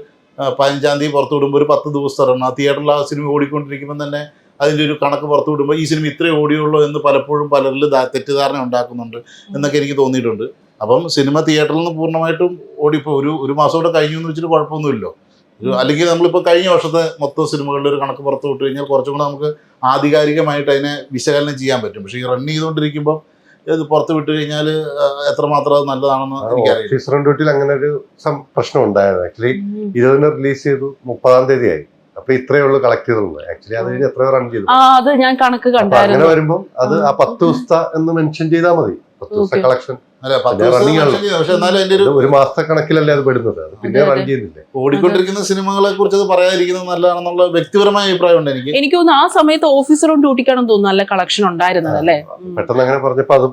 15-ാം തീയതി പുറത്തു വിടുമ്പോൾ ഒരു 10 ദിവസം ഇറങ്ങും. ആ തിയേറ്ററിൽ ആ സിനിമ ഓടിക്കൊണ്ടിരിക്കുമ്പോൾ തന്നെ അതിൻ്റെ ഒരു കണക്ക് പുറത്തു വിടുമ്പോൾ ഈ സിനിമ ഇത്രേ ഓടിയുള്ളൂ എന്ന് പലപ്പോഴും പലരിൽ തെറ്റിദ്ധാരണ ഉണ്ടാക്കുന്നുണ്ട് എന്നൊക്കെ എനിക്ക് തോന്നിയിട്ടുണ്ട്. അപ്പം സിനിമ തിയേറ്ററിൽ നിന്ന് പൂർണ്ണമായിട്ടും ഓടിപ്പോൾ ഒരു മാസം കൂടെ കഴിഞ്ഞു എന്ന് വെച്ചിട്ട് കുഴപ്പമൊന്നുമില്ലോ. അല്ലെങ്കിൽ നമ്മളിപ്പോൾ കഴിഞ്ഞ വർഷത്തെ മൊത്തം സിനിമകളുടെ ഒരു കണക്ക് പുറത്ത് വിട്ട് കഴിഞ്ഞാൽ കുറച്ചും കൂടെ നമുക്ക് ആധികാരികമായിട്ട് അതിനെ വിശകലനം ചെയ്യാൻ പറ്റും. പക്ഷേ ഈ റൺ ചെയ്തുകൊണ്ടിരിക്കുമ്പോൾ ഇത് പുറത്ത് വിട്ട് കഴിഞ്ഞാൽ എത്രമാത്രം അത് നല്ലതാണെന്ന് എനിക്കറിയാം. അങ്ങനെ ഒരു പ്രശ്നം ഉണ്ടായിരുന്നു. ആക്ച്വലി 20-ന് റിലീസ് ചെയ്തു, 30-ാം തീയതി ആയി. അപ്പൊ ഇത്രയേ ഉള്ളൂ കളക്ട് ചെയ്തുള്ളൂ. ആക്ച്വലി അത് കഴിഞ്ഞ് എത്രയോ റൺ ചെയ്തു. അത് ഞാൻ കണക്ക് കണ്ടായിരുന്നു. അങ്ങനെ വരുമ്പോൾ അത് ആ 10 ദിവസത്തെ എന്ന് മെൻഷൻ ചെയ്താൽ മതി. 10 ദിവസത്തെ കളക്ഷൻ ഒരു മാസത്തെ കണക്കിലല്ലേ അത് പെടുന്നത്. അത് പിന്നെ റൺ ചെയ്യുന്നില്ലേ. ഓടിക്കൊണ്ടിരിക്കുന്ന സിനിമകളെ കുറിച്ച് അത് പറയാതിരിക്കുന്നത് നല്ലതാണെന്നുള്ള വ്യക്തിപരമായ അഭിപ്രായമുണ്ട് എനിക്ക് തോന്നുന്നു. ആ സമയത്ത് ഓഫീസറും ഡ്യൂട്ടിക്കാണെന്ന് തോന്നുന്നു നല്ല കളക്ഷൻ ഉണ്ടായിരുന്നത് അല്ലേ? പെട്ടെന്ന് അങ്ങനെ പറഞ്ഞപ്പോ അത്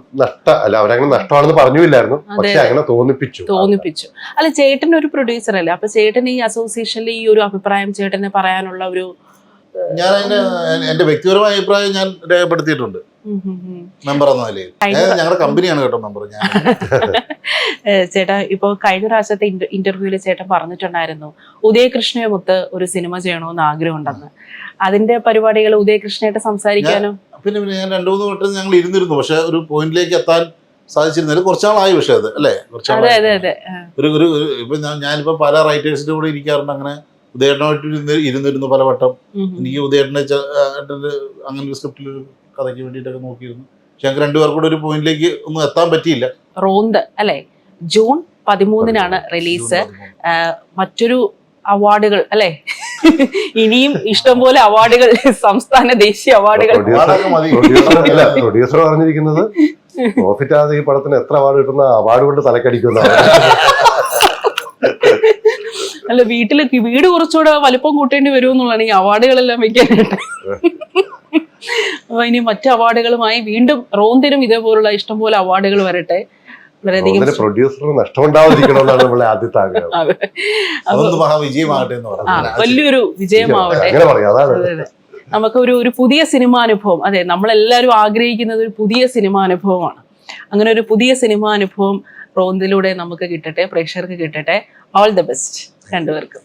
അല്ല, അവരങ്ങനെ നഷ്ടമാണെന്ന് പറഞ്ഞില്ലായിരുന്നു, പക്ഷെ അങ്ങനെ തോന്നിപ്പിച്ചു. അല്ല, ചേട്ടൻ ഒരു പ്രൊഡ്യൂസർ അല്ലേ? അപ്പൊ ചേട്ടൻ ഈ അസോസിയേഷനിൽ ഈ ഒരു അഭിപ്രായം ചേട്ടന് പറയാനുള്ള ഒരു ഞാൻ എന്റെ വ്യക്തിപരമായ അഭിപ്രായം ഞാൻ രേഖപ്പെടുത്തിയിട്ടുണ്ട് മെമ്പർ എന്ന നിലയിൽ. ഞങ്ങളുടെ കമ്പനിയാണ് കേട്ടോ മെമ്പർ. ചേട്ടാ ഇപ്പൊ കഴിഞ്ഞ പ്രാവശ്യത്തെ ഇന്റർവ്യൂവിൽ ചേട്ടൻ പറഞ്ഞിട്ടുണ്ടായിരുന്നു ഉദയകൃഷ്ണയുമൊത്ത് ഒരു സിനിമ ചെയ്യണമെന്ന് ആഗ്രഹമുണ്ടെന്ന്. അതിന്റെ പരിപാടികൾ ഉദയകൃഷ്ണയായിട്ട് സംസാരിക്കാനോ? പിന്നെ ഞാൻ 2-3 വട്ടം ഞങ്ങൾ ഇരുന്നിരുന്നു. പക്ഷെ ഒരു പോയിന്റിലേക്ക് എത്താൻ സാധിച്ചിരുന്നില്ല. കുറച്ചാളായി പക്ഷേ അത് അല്ലേ? ഇപ്പൊ ഞാനിപ്പോ പല റൈറ്റേഴ്സിന്റെ കൂടെ ഇരിക്കാറുണ്ട്. അങ്ങനെ ഉദയേട്ടനായിട്ട് ഇരുന്നിരുന്നു പല വട്ടം. എനിക്ക് ഉദയേട്ടനെ അങ്ങനെ ഒരു സ്ക്രിപ്റ്റിലൊരു കഥയ്ക്ക് വേണ്ടിയിട്ടൊക്കെ നോക്കിയിരുന്നു. പക്ഷെ ഞങ്ങൾക്ക് 2 പേർക്കൂടെ ഒരു പോയിന്റിലേക്ക് ഒന്നും എത്താൻ പറ്റിയില്ല. റോന്ത് അല്ലെ, ജൂൺ 13-നാണ് റിലീസ്. മറ്റൊരു അവാർഡുകൾ അല്ലെ, ഇനിയും ഇഷ്ടംപോലെ അവാർഡുകൾ, സംസ്ഥാന ദേശീയ അവാർഡുകൾ. പ്രൊഡ്യൂസർ പറഞ്ഞിരിക്കുന്നത് പ്രോഫിറ്റ് ആകാതെ ഈ പടത്തിന് എത്ര അവാർഡ് കിട്ടുന്ന അവാർഡ് കൊണ്ട് തലക്കടിക്കുന്ന. അല്ല, വീട് കുറച്ചുകൂടെ വലുപ്പം കൂട്ടേണ്ടി വരുമെന്നുള്ളതാണ് ഈ അവാർഡുകളെല്ലാം വെക്കാനായിട്ട്. അപ്പൊ ഇനി മറ്റു അവാർഡുകളുമായി വീണ്ടും റോന്തിനും ഇതേപോലുള്ള ഇഷ്ടംപോലെ അവാർഡുകൾ വരട്ടെ. വളരെയധികം പ്രൊഡ്യൂസറിന് നഷ്ടമുണ്ടാവാതിരിക്കണമെന്നാണ് നമ്മളെ ആദ്യത്തെ ആഗ്രഹം. വലിയൊരു വിജയമാവട്ടെ. നമുക്ക് ഒരു പുതിയ സിനിമാനുഭവം, അതെ, നമ്മളെല്ലാവരും ആഗ്രഹിക്കുന്നത് ഒരു പുതിയ സിനിമാനുഭവമാണ്. അങ്ങനെ ഒരു പുതിയ സിനിമാ അനുഭവം റോന്തിലൂടെ നമുക്ക് കിട്ടട്ടെ, പ്രേക്ഷകർക്ക് കിട്ടട്ടെ. ഓൾ ദ ബെസ്റ്റ് രണ്ടുപേർക്കും.